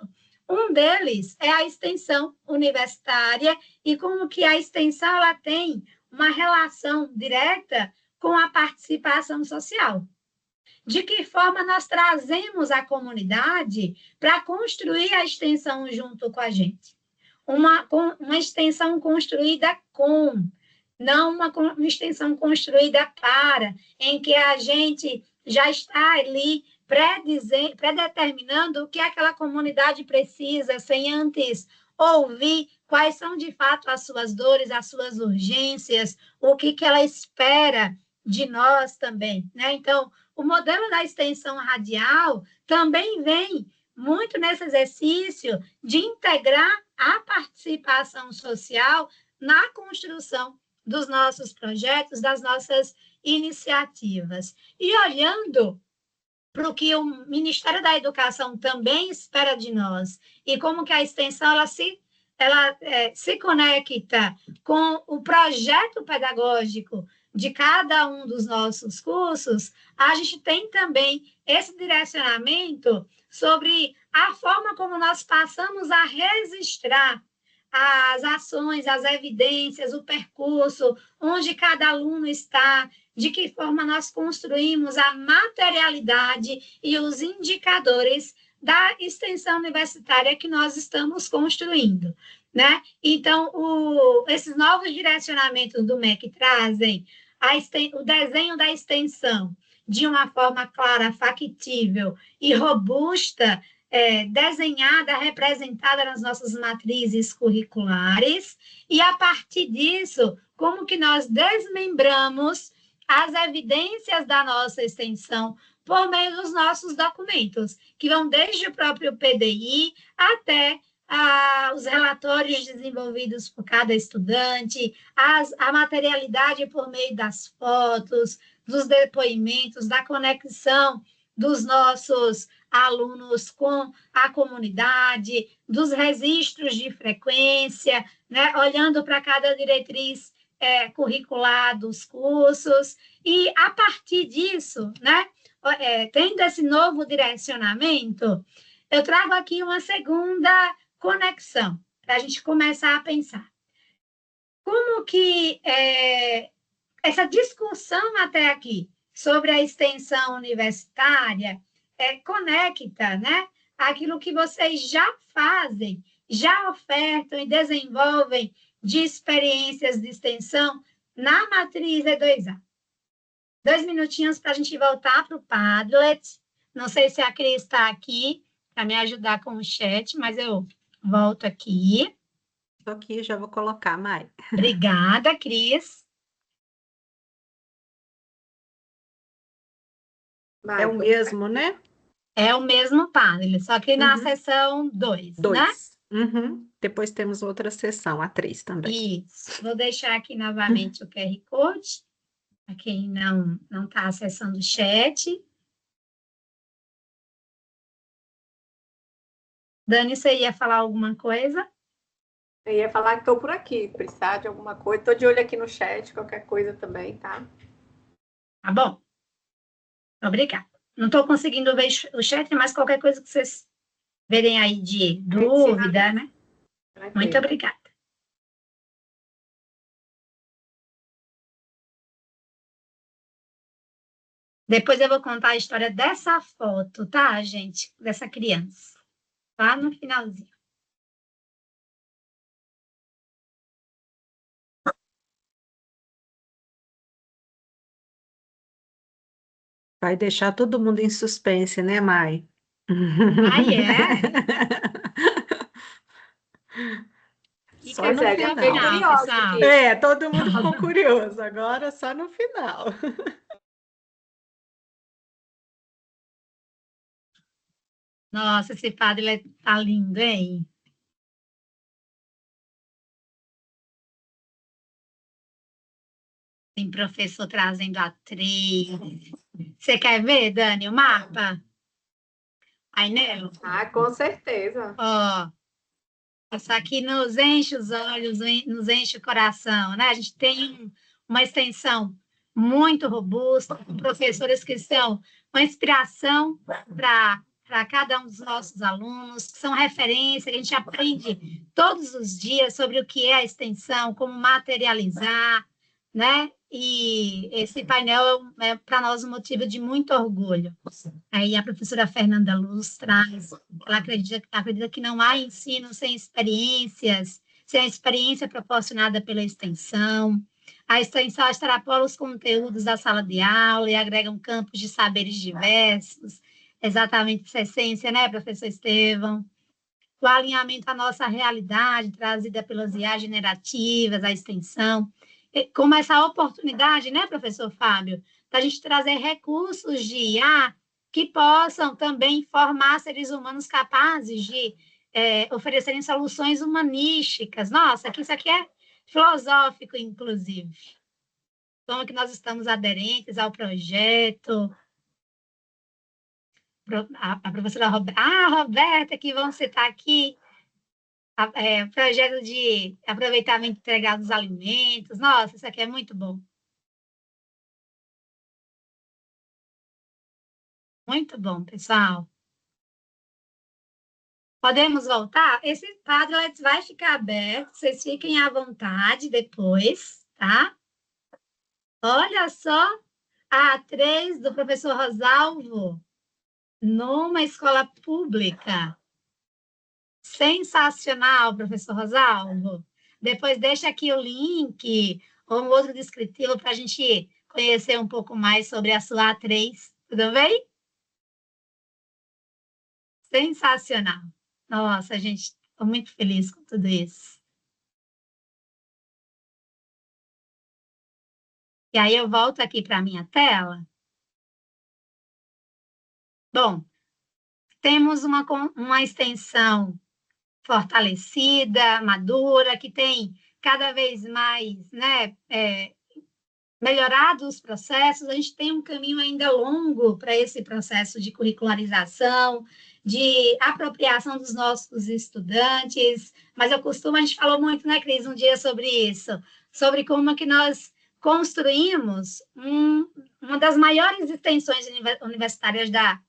Um deles é a extensão universitária e como que a extensão ela tem uma relação direta com a participação social. De que forma nós trazemos a comunidade para construir a extensão junto com a gente. Uma extensão construída com, não uma extensão construída para, em que a gente já está ali predeterminando o que aquela comunidade precisa, sem antes ouvir quais são, de fato, as suas dores, as suas urgências, o que ela espera de nós também, né? Então, o modelo da extensão radial também vem muito nesse exercício de integrar a participação social na construção dos nossos projetos, das nossas iniciativas. E olhando para o que o Ministério da Educação também espera de nós, e como que a extensão ela se conecta com o projeto pedagógico de cada um dos nossos cursos, a gente tem também esse direcionamento sobre a forma como nós passamos a registrar as ações, as evidências, o percurso, onde cada aluno está, de que forma nós construímos a materialidade e os indicadores da extensão universitária que nós estamos construindo, né? Então, esses novos direcionamentos do MEC trazem o desenho da extensão de uma forma clara, factível e robusta, desenhada, representada nas nossas matrizes curriculares, e a partir disso, como que nós desmembramos as evidências da nossa extensão por meio dos nossos documentos, que vão desde o próprio PDI até os relatórios desenvolvidos por cada estudante, a materialidade por meio das fotos, dos depoimentos, da conexão dos nossos alunos com a comunidade, dos registros de frequência, né? Olhando para cada diretriz curricular dos cursos, e a partir disso, né? Tendo esse novo direcionamento, eu trago aqui uma segunda conexão, para a gente começar a pensar. Como que essa discussão até aqui sobre a extensão universitária conecta, né, aquilo que vocês já fazem, já ofertam e desenvolvem de experiências de extensão na matriz E2A. 2 minutinhos para a gente voltar para o Padlet. Não sei se a Cris está aqui para me ajudar com o chat, mas eu volto aqui. Estou aqui, já vou colocar, Mai. Obrigada, Cris. É o mesmo, né? É o mesmo Padlet, só que na seção 2, né? Uhum. Depois temos outra seção, a 3 também. Isso. Vou deixar aqui novamente o QR Code, para quem não está acessando o chat. Dani, você ia falar alguma coisa? Eu ia falar que estou por aqui, precisar de alguma coisa. Estou de olho aqui no chat, qualquer coisa também, tá? Tá bom. Obrigada. Não estou conseguindo ver o chat, mas qualquer coisa que vocês verem aí de dúvida, né? Muito obrigada. Depois eu vou contar a história dessa foto, tá, gente? Dessa criança. Lá no finalzinho. Vai deixar todo mundo em suspense, né, Mai? Ai, é? Só no já fiquei final. curiosa pessoal. aqui. É, todo mundo ficou curioso, agora só no final. Nossa, esse padre ele tá lindo, hein? Tem professor trazendo atriz. Você quer ver, Dani, o mapa? Aí, né? Ah, com certeza. Ó, isso aqui nos enche os olhos, nos enche o coração, né? A gente tem uma extensão muito robusta, com professores que são uma inspiração para cada um dos nossos alunos, que são referência, que a gente aprende todos os dias sobre o que é a extensão, como materializar, né? E esse painel é para nós um motivo de muito orgulho. Aí a professora Fernanda Luz traz, ela acredita que não há ensino sem experiências, sem a experiência proporcionada pela extensão. A extensão extrapola os conteúdos da sala de aula e agrega um campos de saberes diversos. Exatamente essa essência, né, professor Estevão? O alinhamento à nossa realidade, trazida pelas IAs generativas, a extensão, como essa oportunidade, né, professor Fábio, da gente trazer recursos de IA que possam também formar seres humanos capazes de oferecerem soluções humanísticas. Nossa, que isso aqui é filosófico, inclusive. Como que nós estamos aderentes ao projeto, a professora Roberta. Ah, Roberta, que vão citar aqui. Projeto de aproveitamento integral dos alimentos. Nossa, isso aqui é muito bom. Muito bom, pessoal. Podemos voltar? Esse Padlet vai ficar aberto, vocês fiquem à vontade depois, tá? Olha só a A3 do professor Rosalvo numa escola pública. Sensacional, professor Rosalvo. Depois deixa aqui o link ou um outro descritivo para a gente conhecer um pouco mais sobre a sua A3. Tudo bem? Sensacional. Nossa, gente, estou muito feliz com tudo isso. E aí eu volto aqui para a minha tela. Bom, temos uma extensão fortalecida, madura, que tem cada vez mais, né, melhorado os processos, a gente tem um caminho ainda longo para esse processo de curricularização, de apropriação dos nossos estudantes, mas a gente falou muito, né, Cris, um dia sobre isso, sobre como que nós construímos uma das maiores extensões universitárias da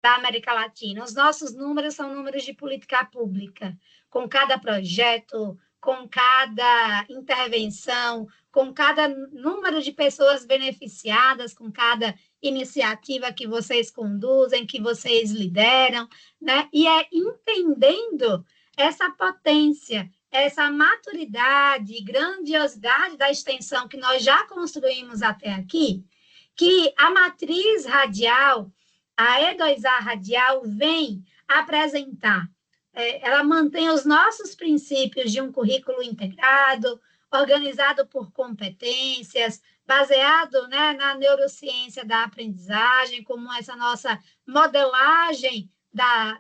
América Latina. Os nossos números são números de política pública, com cada projeto, com cada intervenção, com cada número de pessoas beneficiadas, com cada iniciativa que vocês conduzem, que vocês lideram, né? E é entendendo essa potência, essa maturidade, grandiosidade da extensão que nós já construímos até aqui, que a matriz radial, a E2A radial, vem apresentar. Ela mantém os nossos princípios de um currículo integrado, organizado por competências, baseado, né, na neurociência da aprendizagem, como essa nossa modelagem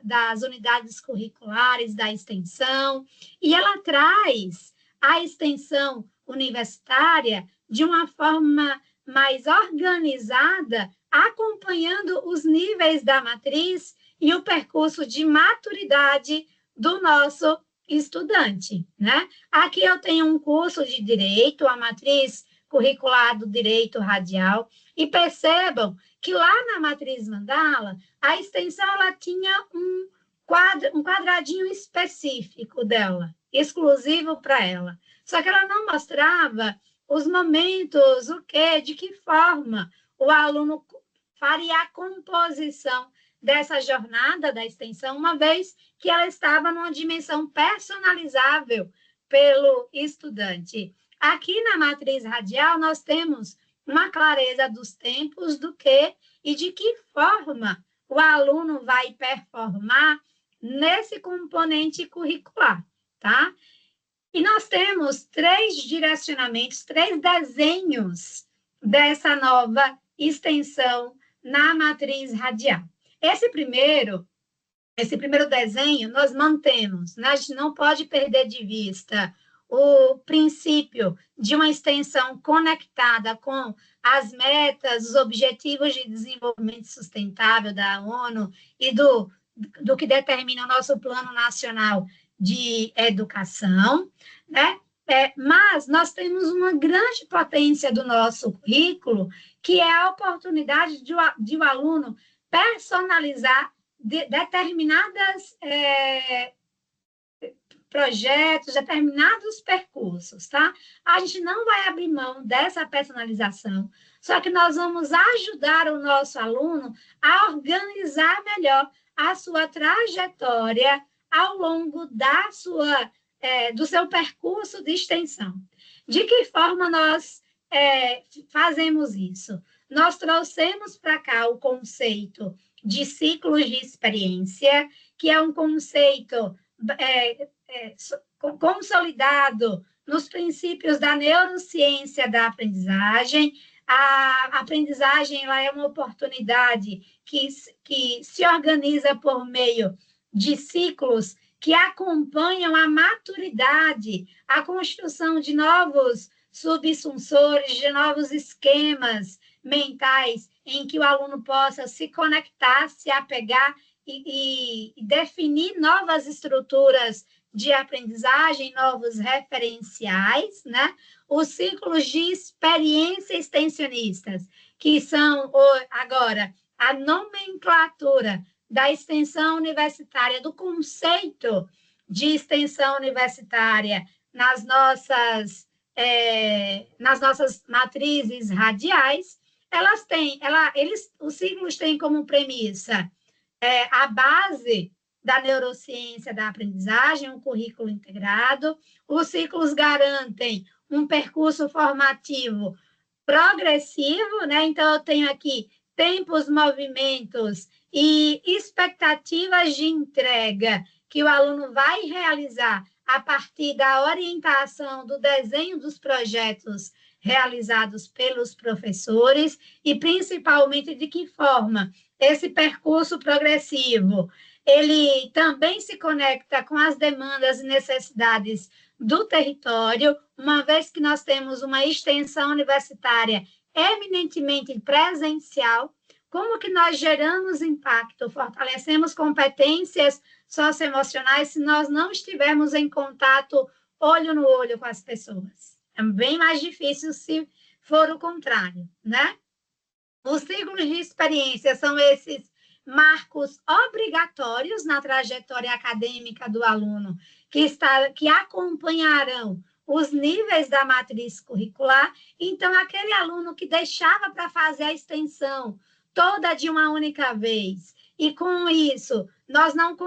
das unidades curriculares da extensão, e ela traz a extensão universitária de uma forma mais organizada, acompanhando os níveis da matriz e o percurso de maturidade do nosso estudante, né? Aqui eu tenho um curso de Direito, a matriz curricular do direito radial. E percebam que lá na matriz mandala, a extensão ela tinha um quadradinho específico dela, exclusivo para ela. Só que ela não mostrava os momentos, de que forma o aluno faria a composição dessa jornada da extensão, uma vez que ela estava numa dimensão personalizável pelo estudante. Aqui na matriz radial, nós temos uma clareza dos tempos, do que e de que forma o aluno vai performar nesse componente curricular, tá? E nós temos 3 direcionamentos, 3 desenhos dessa nova extensão na matriz radial. Esse primeiro desenho nós mantemos, né? A gente não pode perder de vista o princípio de uma extensão conectada com as metas, os objetivos de desenvolvimento sustentável da ONU e do que determina o nosso Plano Nacional de Educação, né? Mas nós temos uma grande potência do nosso currículo, que é a oportunidade de o aluno personalizar determinados projetos, determinados percursos, tá? A gente não vai abrir mão dessa personalização, só que nós vamos ajudar o nosso aluno a organizar melhor a sua trajetória ao longo do seu percurso de extensão. De que forma nós fazemos isso? Nós trouxemos para cá o conceito de ciclos de experiência, que é um conceito consolidado nos princípios da neurociência da aprendizagem. A aprendizagem ela é uma oportunidade que se organiza por meio de ciclos que acompanham a maturidade, a construção de novos subsunsores, de novos esquemas mentais em que o aluno possa se conectar, se apegar e definir novas estruturas de aprendizagem, novos referenciais, né? Os ciclos de experiência extensionistas, que são agora a nomenclatura da extensão universitária, do conceito de extensão universitária nas nossas matrizes radiais. Os ciclos têm como premissa a base da neurociência da aprendizagem, um currículo integrado. Os ciclos garantem um percurso formativo progressivo, né? Então, eu tenho aqui tempos, movimentos e expectativas de entrega que o aluno vai realizar a partir da orientação do desenho dos projetos realizados pelos professores e, principalmente, de que forma esse percurso progressivo ele também se conecta com as demandas e necessidades do território, uma vez que nós temos uma extensão universitária eminentemente presencial. Como que nós geramos impacto, fortalecemos competências socioemocionais se nós não estivermos em contato olho no olho com as pessoas? É bem mais difícil se for o contrário, né? Os ciclos de experiência são esses marcos obrigatórios na trajetória acadêmica do aluno, que acompanharão os níveis da matriz curricular. Então, aquele aluno que deixava para fazer a extensão toda de uma única vez, e com isso nós não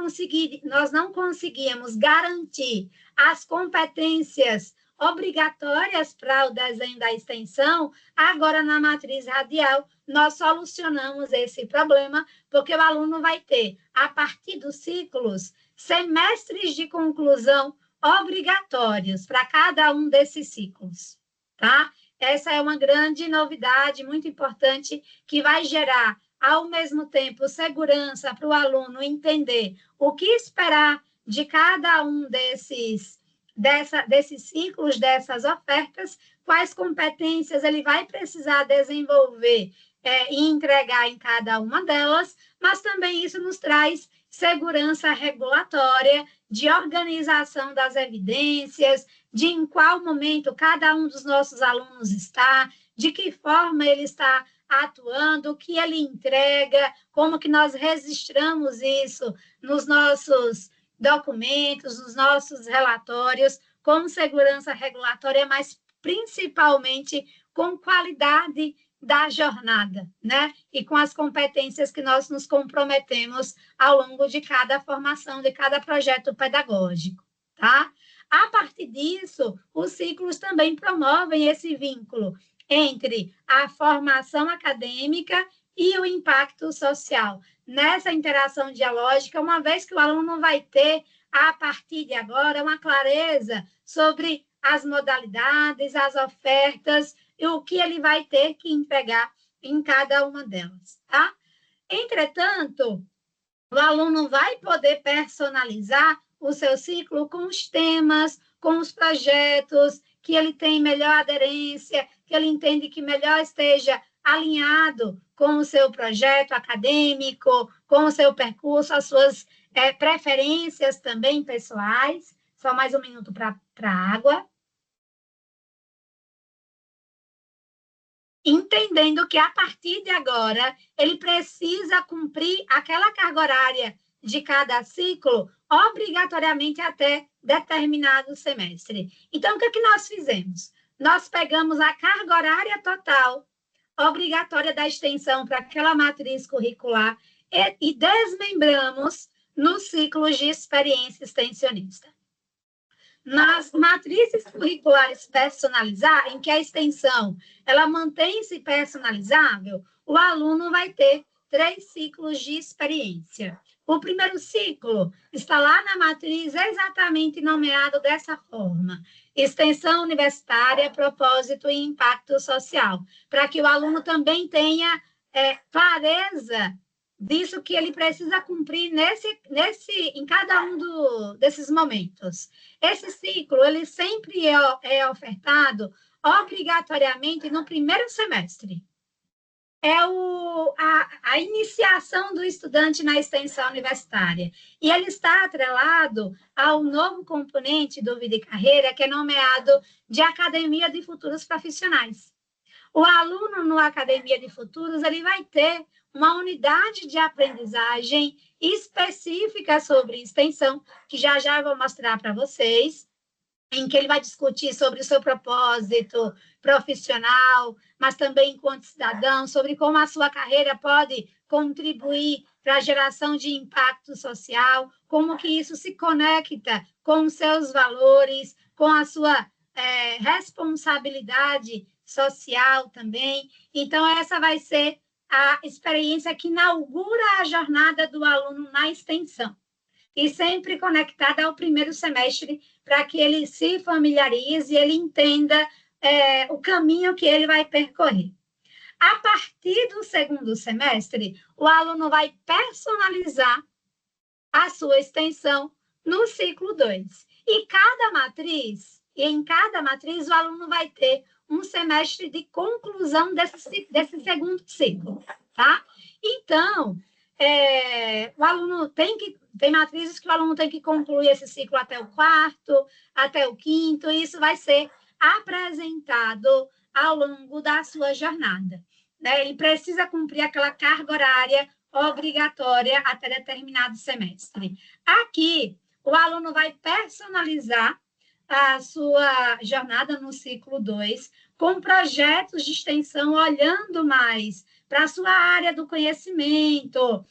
conseguíamos garantir as competências obrigatórias para o desenho da extensão, agora na matriz radial nós solucionamos esse problema, porque o aluno vai ter, a partir dos ciclos, semestres de conclusão obrigatórios para cada um desses ciclos, tá? Essa é uma grande novidade, muito importante, que vai gerar, ao mesmo tempo, segurança para o aluno entender o que esperar de cada um desses ciclos, dessas ofertas, quais competências ele vai precisar desenvolver e entregar em cada uma delas, mas também isso nos traz segurança regulatória, de organização das evidências, de em qual momento cada um dos nossos alunos está, de que forma ele está atuando, o que ele entrega, como que nós registramos isso nos nossos documentos, nos nossos relatórios, com segurança regulatória, mas principalmente com qualidade da jornada, né? E com as competências que nós nos comprometemos ao longo de cada formação, de cada projeto pedagógico, tá? A partir disso, os ciclos também promovem esse vínculo entre a formação acadêmica e o impacto social. Nessa interação dialógica, uma vez que o aluno vai ter, a partir de agora, uma clareza sobre as modalidades, as ofertas e o que ele vai ter que entregar em cada uma delas, tá? Entretanto, o aluno vai poder personalizar o seu ciclo com os temas, com os projetos, que ele tem melhor aderência, que ele entende que melhor esteja alinhado com o seu projeto acadêmico, com o seu percurso, as suas preferências também pessoais. Só mais um minuto para a água. Entendendo que, a partir de agora, ele precisa cumprir aquela carga horária de cada ciclo, obrigatoriamente até determinado semestre. Então, o que é que nós fizemos? Nós pegamos a carga horária total, obrigatória da extensão para aquela matriz curricular e desmembramos nos ciclos de experiência extensionista. Nas matrizes curriculares personalizadas, em que a extensão ela mantém-se personalizável, o aluno vai ter 3 ciclos de experiência. O primeiro ciclo está lá na matriz exatamente nomeado dessa forma: extensão universitária, propósito e impacto social, para que o aluno também tenha clareza disso que ele precisa cumprir em cada um desses momentos. Esse ciclo, ele sempre é ofertado obrigatoriamente no primeiro semestre. É a iniciação do estudante na extensão universitária. E ele está atrelado ao novo componente do Vida e Carreira, que é nomeado de Academia de Futuros Profissionais. O aluno no Academia de Futuros, ele vai ter uma unidade de aprendizagem específica sobre extensão, que já eu vou mostrar para vocês, em que ele vai discutir sobre o seu propósito profissional, mas também enquanto cidadão, sobre como a sua carreira pode contribuir para a geração de impacto social, como que isso se conecta com os seus valores, com a sua responsabilidade social também. Então, essa vai ser a experiência que inaugura a jornada do aluno na extensão. E sempre conectada ao primeiro semestre, para que ele se familiarize e ele entenda o caminho que ele vai percorrer. A partir do segundo semestre, o aluno vai personalizar a sua extensão no ciclo 2. E em cada matriz, o aluno vai ter um semestre de conclusão desse segundo ciclo, tá? Então, o aluno tem matrizes que o aluno tem que concluir esse ciclo até o 4º, até o 5º, e isso vai ser apresentado ao longo da sua jornada, né? Ele precisa cumprir aquela carga horária obrigatória até determinado semestre. Aqui, o aluno vai personalizar a sua jornada no ciclo 2, com projetos de extensão, olhando mais para a sua área do conhecimento,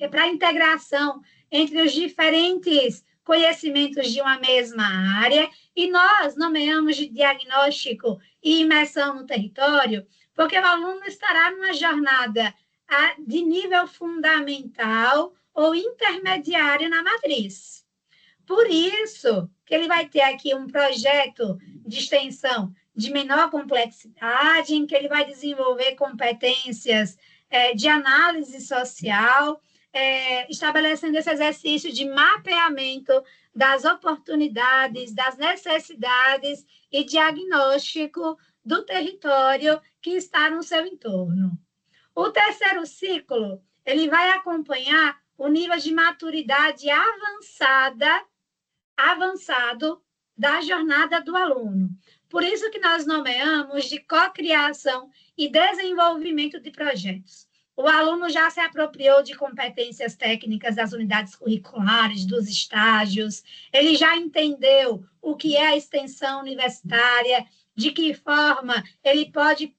para a integração entre os diferentes conhecimentos de uma mesma área, e nós nomeamos de diagnóstico e imersão no território, porque o aluno estará numa jornada de nível fundamental ou intermediário na matriz. Por isso que ele vai ter aqui um projeto de extensão de menor complexidade, em que ele vai desenvolver competências de análise social, estabelecendo esse exercício de mapeamento das oportunidades, das necessidades e diagnóstico do território que está no seu entorno. O terceiro ciclo, ele vai acompanhar o nível de maturidade avançado da jornada do aluno. Por isso que nós nomeamos de cocriação e desenvolvimento de projetos. O aluno já se apropriou de competências técnicas das unidades curriculares, dos estágios, ele já entendeu o que é a extensão universitária, de que forma ele pode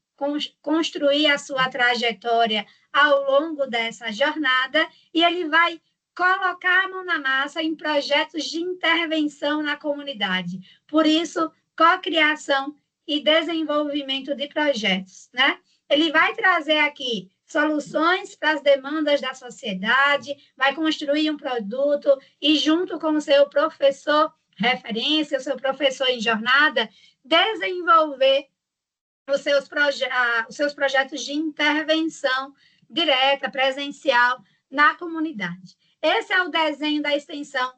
construir a sua trajetória ao longo dessa jornada, e ele vai colocar a mão na massa em projetos de intervenção na comunidade. Por isso, cocriação e desenvolvimento de projetos, né? Ele vai trazer aqui soluções para as demandas da sociedade, vai construir um produto e, junto com o seu professor referência, o seu professor em jornada, desenvolver os seus projetos de intervenção direta, presencial, na comunidade. Esse é o desenho da extensão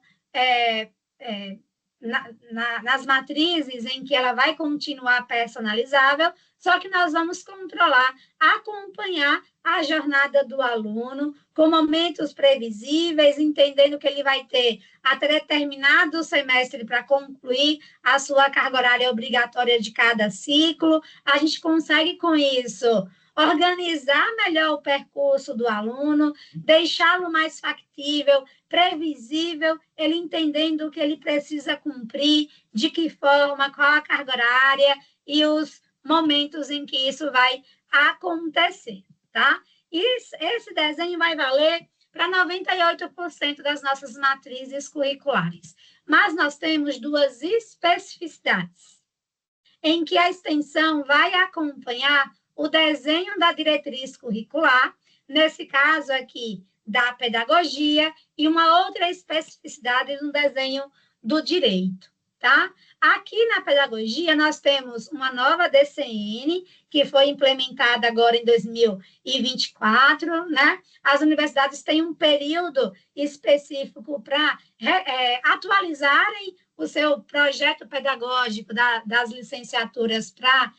nas matrizes em que ela vai continuar personalizável, só que nós vamos controlar, acompanhar a jornada do aluno com momentos previsíveis, entendendo que ele vai ter até determinado semestre para concluir a sua carga horária obrigatória de cada ciclo. A gente consegue, com isso, organizar melhor o percurso do aluno, deixá-lo mais factível, previsível, ele entendendo o que ele precisa cumprir, de que forma, qual a carga horária e os momentos em que isso vai acontecer, tá? E esse desenho vai valer para 98% das nossas matrizes curriculares. Mas nós temos duas especificidades, em que a extensão vai acompanhar o desenho da diretriz curricular, nesse caso aqui, da pedagogia, e uma outra especificidade no desenho do direito, tá? Aqui na pedagogia, nós temos uma nova DCN, que foi implementada agora em 2024, né? As universidades têm um período específico para atualizarem o seu projeto pedagógico das licenciaturas para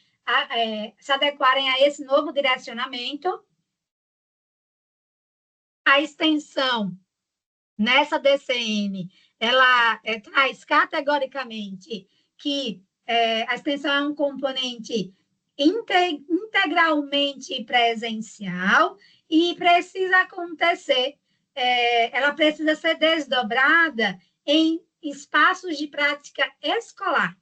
se adequarem a esse novo direcionamento. A extensão nessa DCN, ela traz categoricamente que a extensão é um componente integralmente presencial e precisa acontecer, ela precisa ser desdobrada em espaços de prática escolar.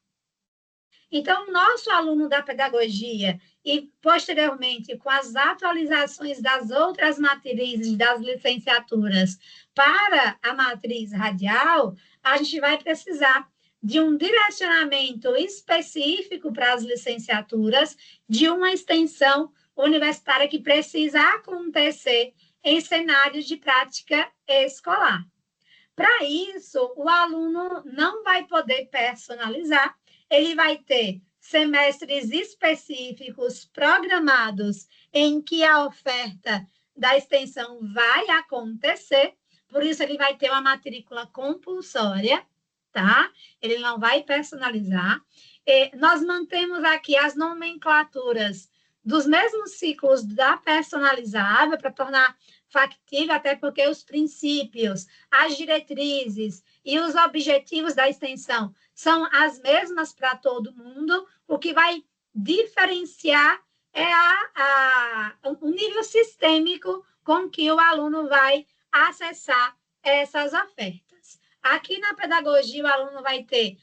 Então, o nosso aluno da pedagogia e, posteriormente, com as atualizações das outras matrizes das licenciaturas para a matriz radial, a gente vai precisar de um direcionamento específico para as licenciaturas, de uma extensão universitária que precisa acontecer em cenários de prática escolar. Para isso, o aluno não vai poder personalizar, ele vai ter semestres específicos programados em que a oferta da extensão vai acontecer, por isso ele vai ter uma matrícula compulsória, tá? Ele não vai personalizar. Nós mantemos aqui as nomenclaturas dos mesmos ciclos da personalizável para tornar factível, até porque os princípios, as diretrizes e os objetivos da extensão são as mesmas para todo mundo. O que vai diferenciar é o nível sistêmico com que o aluno vai acessar essas ofertas. Aqui na pedagogia, o aluno vai ter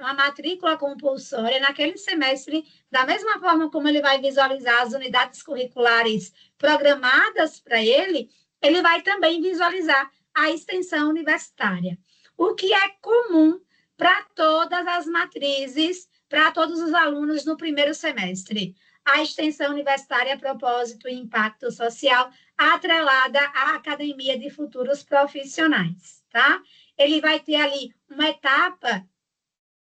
uma matrícula compulsória naquele semestre, da mesma forma como ele vai visualizar as unidades curriculares programadas para ele, ele vai também visualizar a extensão universitária. O que é comum para todas as matrizes, para todos os alunos no primeiro semestre. A extensão universitária, propósito e impacto social, atrelada à Academia de Futuros Profissionais, tá? Ele vai ter ali uma etapa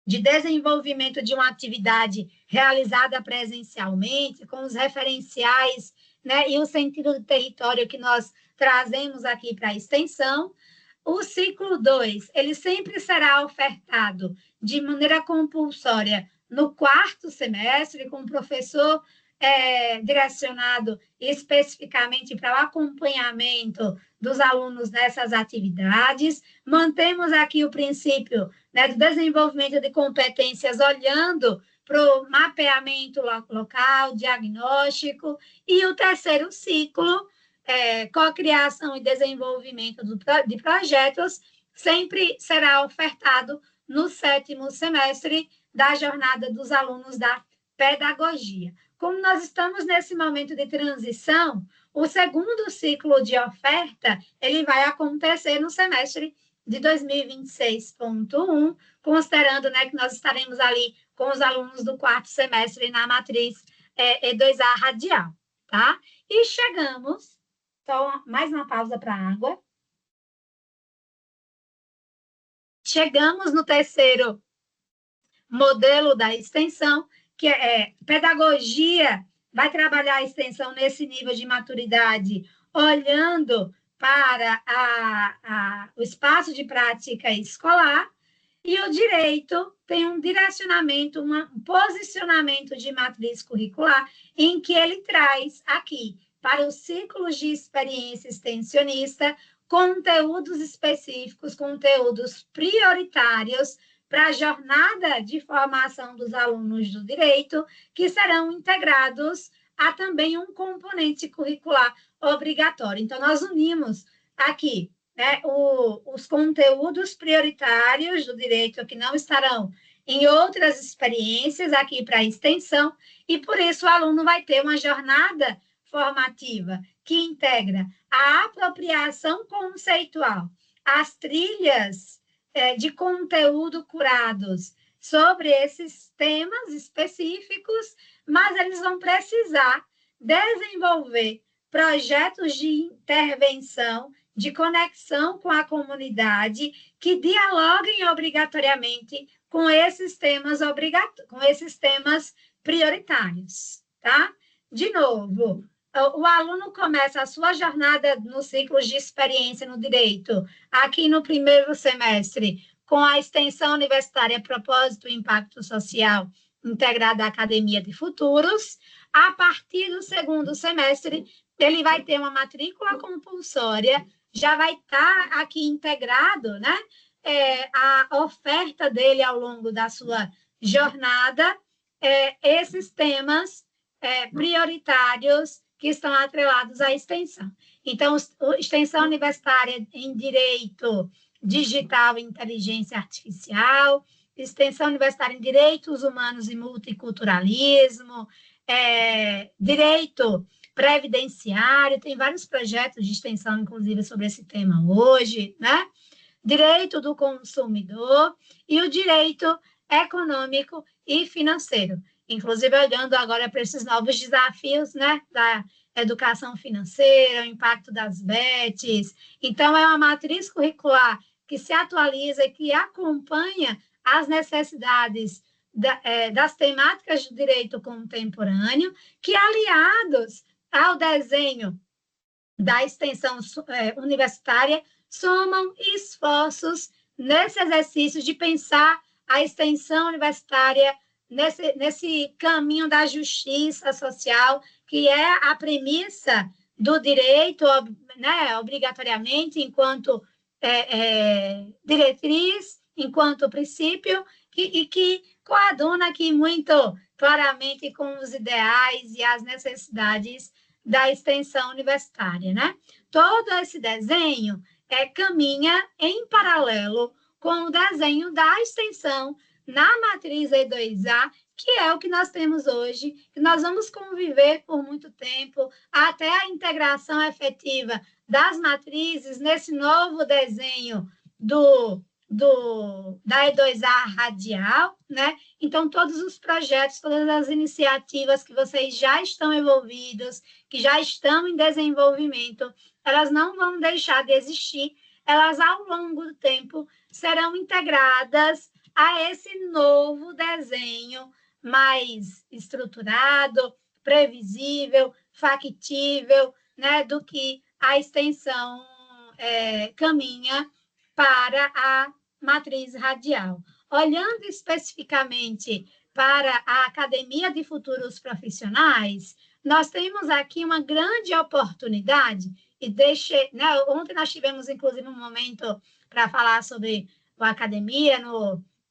de desenvolvimento de uma atividade realizada presencialmente, com os referenciais, né, e o sentido do território que nós trazemos aqui para a extensão. O ciclo 2, ele sempre será ofertado de maneira compulsória no quarto semestre, com o professor direcionado especificamente para o acompanhamento dos alunos nessas atividades. Mantemos aqui o princípio, né, do desenvolvimento de competências, olhando para o mapeamento local, diagnóstico, e o terceiro ciclo, cocriação e desenvolvimento de projetos, sempre será ofertado no 7º semestre da jornada dos alunos da pedagogia. Como nós estamos nesse momento de transição, o segundo ciclo de oferta, ele vai acontecer no semestre de 2026.1, considerando, né, que nós estaremos ali com os alunos do 4º semestre na matriz E2A radial, tá? E chegamos, só mais uma pausa para a água. Chegamos no terceiro modelo da extensão, que é pedagogia, vai trabalhar a extensão nesse nível de maturidade, olhando para o espaço de prática escolar, e o direito tem um direcionamento, um posicionamento de matriz curricular, em que ele traz aqui, para os ciclos de experiência extensionista, conteúdos específicos, conteúdos prioritários, para a jornada de formação dos alunos do direito, que serão integrados a também um componente curricular obrigatório. Então, nós unimos aqui, né, os conteúdos prioritários do direito, que não estarão em outras experiências, aqui para a extensão, e por isso o aluno vai ter uma jornada formativa que integra a apropriação conceitual, as trilhas de conteúdo curados sobre esses temas específicos, mas eles vão precisar desenvolver projetos de intervenção, de conexão com a comunidade, que dialoguem obrigatoriamente com esses temas prioritários, tá? De novo, o aluno começa a sua jornada no ciclo de experiência no direito, aqui no 1º semestre, com a extensão universitária Propósito e Impacto Social integrada à Academia de Futuros. A partir do 2º semestre, ele vai ter uma matrícula compulsória, já vai estar aqui integrado, né, a oferta dele ao longo da sua jornada, esses temas prioritários que estão atrelados à extensão. Então, extensão universitária em Direito Digital e Inteligência Artificial, extensão universitária em Direitos Humanos e Multiculturalismo, Direito Previdenciário, tem vários projetos de extensão, inclusive, sobre esse tema hoje, né? Direito do Consumidor e o Direito Econômico e Financeiro. Inclusive, olhando agora para esses novos desafios, né, da educação financeira, o impacto das BETs. Então, é uma matriz curricular que se atualiza e que acompanha as necessidades das temáticas do direito contemporâneo, que, aliados ao desenho da extensão universitária, somam esforços nesse exercício de pensar a extensão universitária nesse caminho da justiça social, que é a premissa do direito, né, obrigatoriamente, enquanto diretriz, enquanto princípio, e que coaduna aqui muito claramente com os ideais e as necessidades da extensão universitária, né? Todo esse desenho caminha em paralelo com o desenho da extensão na matriz E2A, que é o que nós temos hoje, que nós vamos conviver por muito tempo, até a integração efetiva das matrizes nesse novo desenho da E2A radial, né? Então, todos os projetos, todas as iniciativas que vocês já estão envolvidos, que já estão em desenvolvimento, elas não vão deixar de existir, elas, ao longo do tempo, serão integradas a esse novo desenho mais estruturado, previsível, factível, né, do que a extensão caminha para a matriz radial. Olhando especificamente para a Academia de Futuros Profissionais, nós temos aqui uma grande oportunidade, e ontem nós tivemos, inclusive, um momento para falar sobre a Academia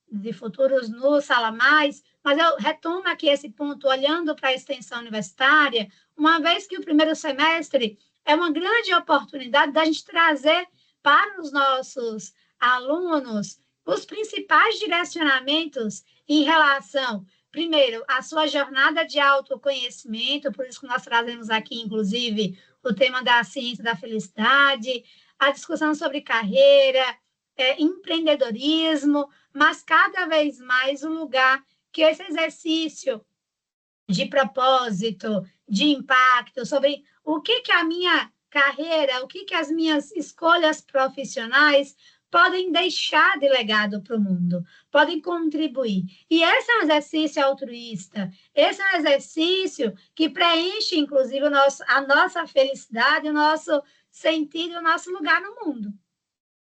de Futuros no Sala Mais, mas eu retomo aqui esse ponto, olhando para a extensão universitária, uma vez que o primeiro semestre é uma grande oportunidade da gente trazer para os nossos alunos os principais direcionamentos em relação, primeiro, à sua jornada de autoconhecimento, por isso que nós trazemos aqui, inclusive, o tema da ciência da felicidade, a discussão sobre carreira, empreendedorismo, mas cada vez mais o lugar que esse exercício de propósito, de impacto, sobre o que a minha carreira, o que as minhas escolhas profissionais podem deixar de legado para o mundo, podem contribuir. E esse é um exercício altruísta, esse é um exercício que preenche, inclusive, a nossa felicidade, o nosso sentido, o nosso lugar no mundo.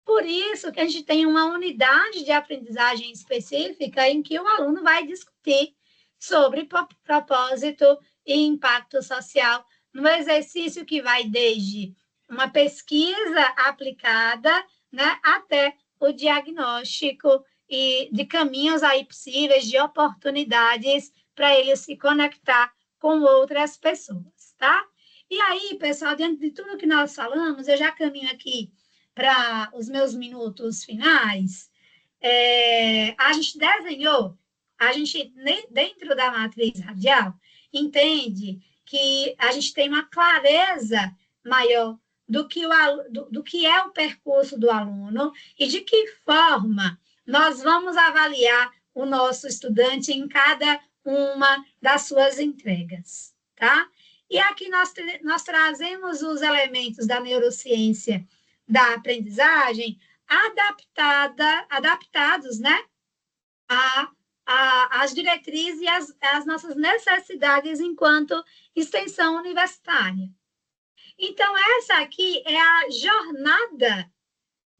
Por isso que a gente tem uma unidade de aprendizagem específica em que o aluno vai discutir sobre propósito e impacto social, no exercício que vai desde uma pesquisa aplicada, né, até o diagnóstico e de caminhos aí possíveis, de oportunidades para ele se conectar com outras pessoas, tá? E aí, pessoal, diante de tudo que nós falamos, eu já caminho aqui para os meus minutos finais. A gente desenhou, dentro da matriz radial, entende que a gente tem uma clareza maior do que é o percurso do aluno e de que forma nós vamos avaliar o nosso estudante em cada uma das suas entregas, tá? E aqui nós trazemos os elementos da neurociência da aprendizagem adaptados, né, às diretrizes e às nossas necessidades enquanto extensão universitária. Então, essa aqui é a jornada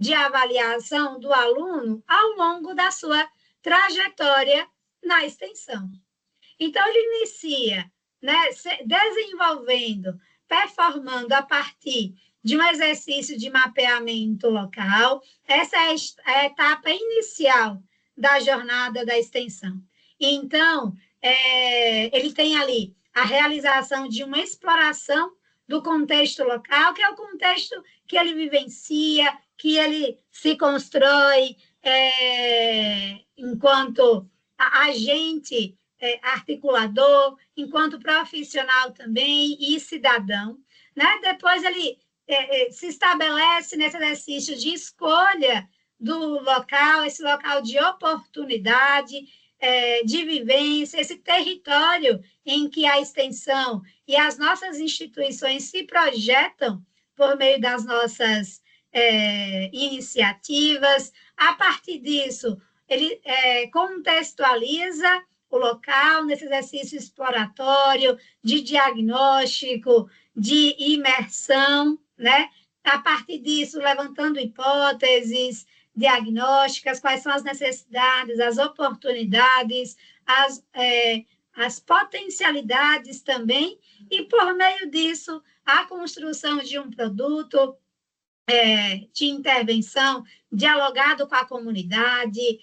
de avaliação do aluno ao longo da sua trajetória na extensão. Então, ele inicia, né, desenvolvendo, performando a partir de um exercício de mapeamento local. Essa é a etapa inicial da jornada da extensão. Então, ele tem ali a realização de uma exploração do contexto local, que é o contexto que ele vivencia, que ele se constrói enquanto agente articulador, enquanto profissional também e cidadão, né? Depois ele se estabelece nesse exercício de escolha do local, esse local de oportunidade, de vivência, esse território em que a extensão e as nossas instituições se projetam por meio das nossas iniciativas. A partir disso, ele contextualiza o local nesse exercício exploratório, de diagnóstico, de imersão, né? A partir disso, levantando hipóteses diagnósticas, quais são as necessidades, as oportunidades, as potencialidades também, e por meio disso, a construção de um produto de intervenção dialogado com a comunidade,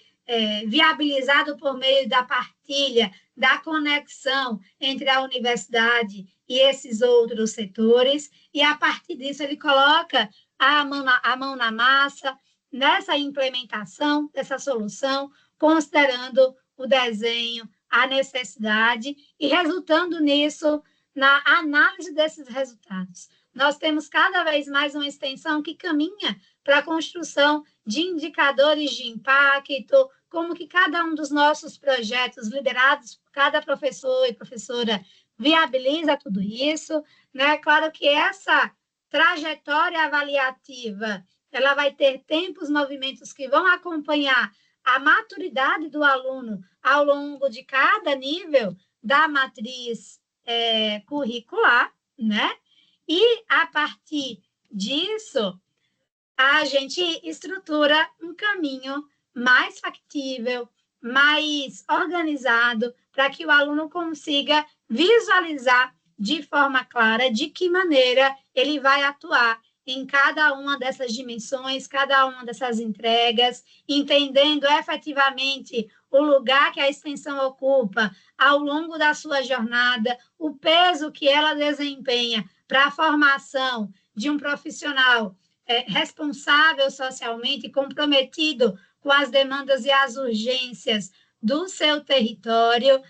viabilizado por meio da partilha, da conexão entre a universidade e esses outros setores, e a partir disso ele coloca a mão na massa nessa implementação dessa solução, considerando o desenho, a necessidade e resultando nisso na análise desses resultados. Nós temos cada vez mais uma extensão que caminha para a construção de indicadores de impacto, como que cada um dos nossos projetos liderados por cada professor e professora viabiliza tudo isso, né? Claro que essa trajetória avaliativa, ela vai ter tempos, movimentos que vão acompanhar a maturidade do aluno ao longo de cada nível da matriz curricular, né? E, a partir disso, a gente estrutura um caminho mais factível, mais organizado, para que o aluno consiga visualizar de forma clara de que maneira ele vai atuar em cada uma dessas dimensões, cada uma dessas entregas, entendendo efetivamente o lugar que a extensão ocupa ao longo da sua jornada, o peso que ela desempenha para a formação de um profissional responsável socialmente, comprometido com as demandas e as urgências do seu território,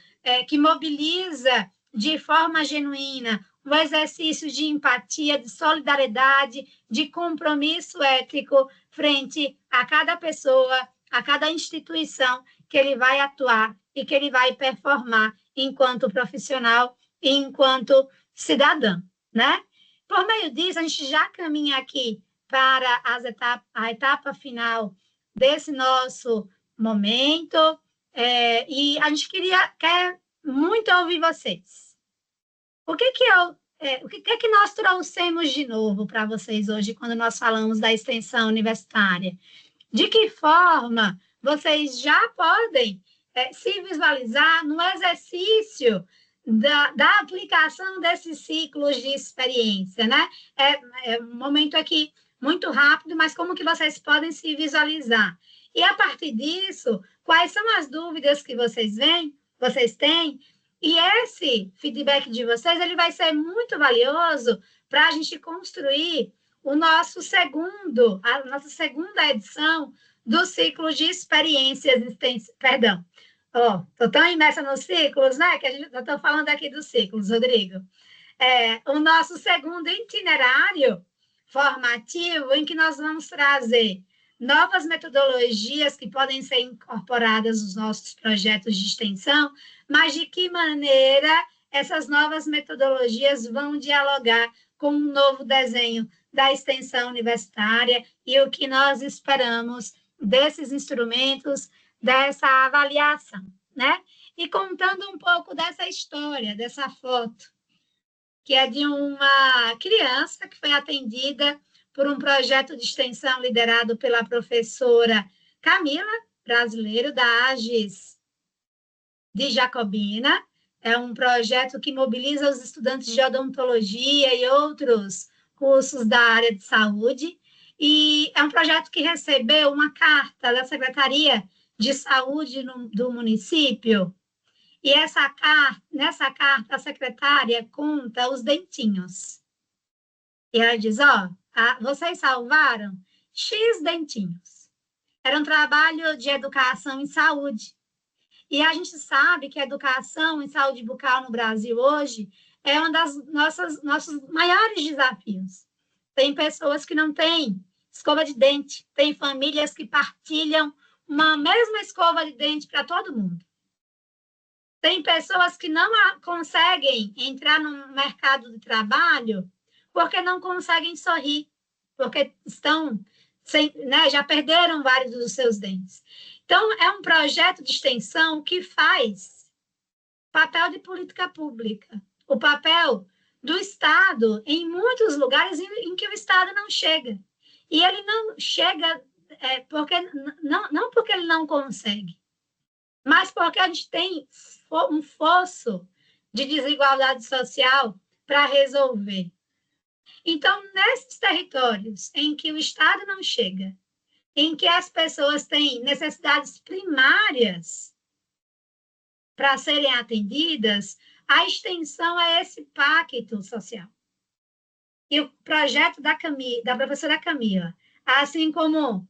que mobiliza de forma genuína o exercício de empatia, de solidariedade, de compromisso ético frente a cada pessoa, a cada instituição que ele vai atuar e que ele vai performar enquanto profissional e enquanto cidadão, né? Por meio disso, a gente já caminha aqui para a etapa final desse nosso momento, e a gente quer muito ouvir vocês. O que que nós trouxemos de novo para vocês hoje, quando nós falamos da extensão universitária? De que forma vocês já podem se visualizar no exercício da aplicação desses ciclos de experiência, né? É um momento aqui muito rápido, mas como que vocês podem se visualizar? E, a partir disso, quais são as dúvidas que vocês têm? E esse feedback de vocês, ele vai ser muito valioso para a gente construir a nossa segunda edição do ciclo de experiências, perdão. Estou tão imersa nos ciclos, né? Que eu estou falando aqui dos ciclos, Rodrigo. O nosso segundo itinerário formativo, em que nós vamos trazer novas metodologias que podem ser incorporadas nos nossos projetos de extensão, mas de que maneira essas novas metodologias vão dialogar com um novo desenho da extensão universitária e o que nós esperamos desses instrumentos, dessa avaliação, né? E contando um pouco dessa história, dessa foto, que é de uma criança que foi atendida por um projeto de extensão liderado pela professora Camila, brasileiro, da AGES de Jacobina. É um projeto que mobiliza os estudantes de odontologia e outros cursos da área de saúde, e é um projeto que recebeu uma carta da Secretaria de Saúde do município, e nessa carta a secretária conta os dentinhos. E ela diz, vocês salvaram X dentinhos. Era um trabalho de educação em saúde. E a gente sabe que a educação em saúde bucal no Brasil hoje é um dos nossos maiores desafios. Tem pessoas que não têm escova de dente, tem famílias que partilham uma mesma escova de dente para todo mundo. Tem pessoas que não conseguem entrar no mercado de trabalho porque não conseguem sorrir, porque estão já perderam vários dos seus dentes. Então, é um projeto de extensão que faz papel de política pública, o papel do Estado em muitos lugares em que o Estado não chega. E ele não chega não porque ele não consegue, mas porque a gente tem um fosso de desigualdade social para resolver. Então, nesses territórios em que o Estado não chega, em que as pessoas têm necessidades primárias para serem atendidas, a extensão é esse pacto social. E o projeto da professora Camila, assim como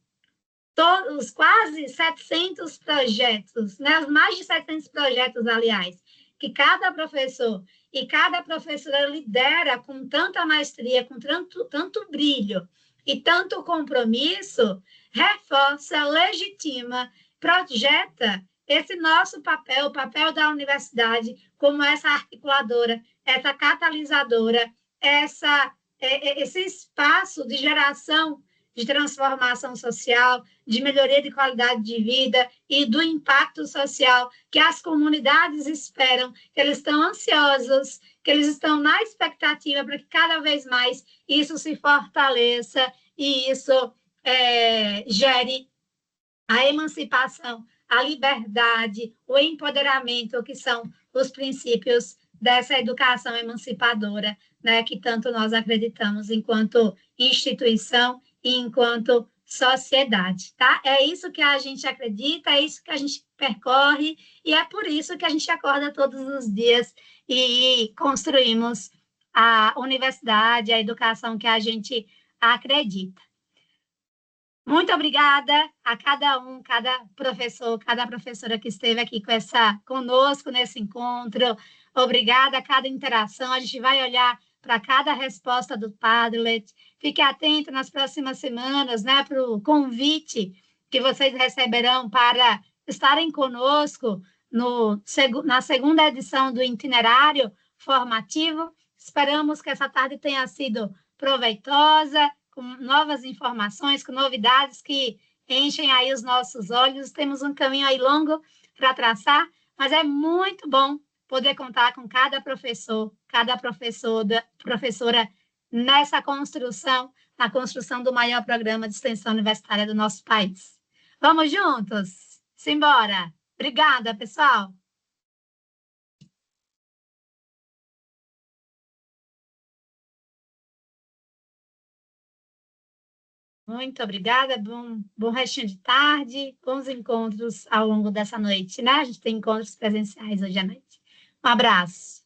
todos, quase 700 projetos, né, os mais de 700 projetos, aliás, que cada professor e cada professora lidera com tanta maestria, com tanto brilho e tanto compromisso, reforça, legitima, projeta esse nosso papel, o papel da universidade, como essa articuladora, essa catalisadora, esse espaço de geração de transformação social, de melhoria de qualidade de vida e do impacto social que as comunidades esperam, que eles estão ansiosos, que eles estão na expectativa para que cada vez mais isso se fortaleça e isso gere a emancipação, a liberdade, o empoderamento, que são os princípios dessa educação emancipadora, né, que tanto nós acreditamos enquanto instituição e enquanto sociedade, tá? É isso que a gente acredita, é isso que a gente percorre e é por isso que a gente acorda todos os dias e construímos a universidade, a educação que a gente acredita. Muito obrigada a cada um, cada professor, cada professora que esteve aqui conosco nesse encontro. Obrigada a cada interação. A gente vai olhar para cada resposta do Padlet. Fique atento nas próximas semanas, né, para o convite que vocês receberão para estarem conosco na segunda edição do itinerário formativo. Esperamos que essa tarde tenha sido proveitosa, com novas informações, com novidades que enchem aí os nossos olhos. Temos um caminho aí longo para traçar, mas é muito bom poder contar com cada professor, cada professora nessa construção, na construção do maior programa de extensão universitária do nosso país. Vamos juntos? Simbora! Obrigada, pessoal! Muito obrigada, bom restinho de tarde, bons encontros ao longo dessa noite, né? A gente tem encontros presenciais hoje à noite. Um abraço.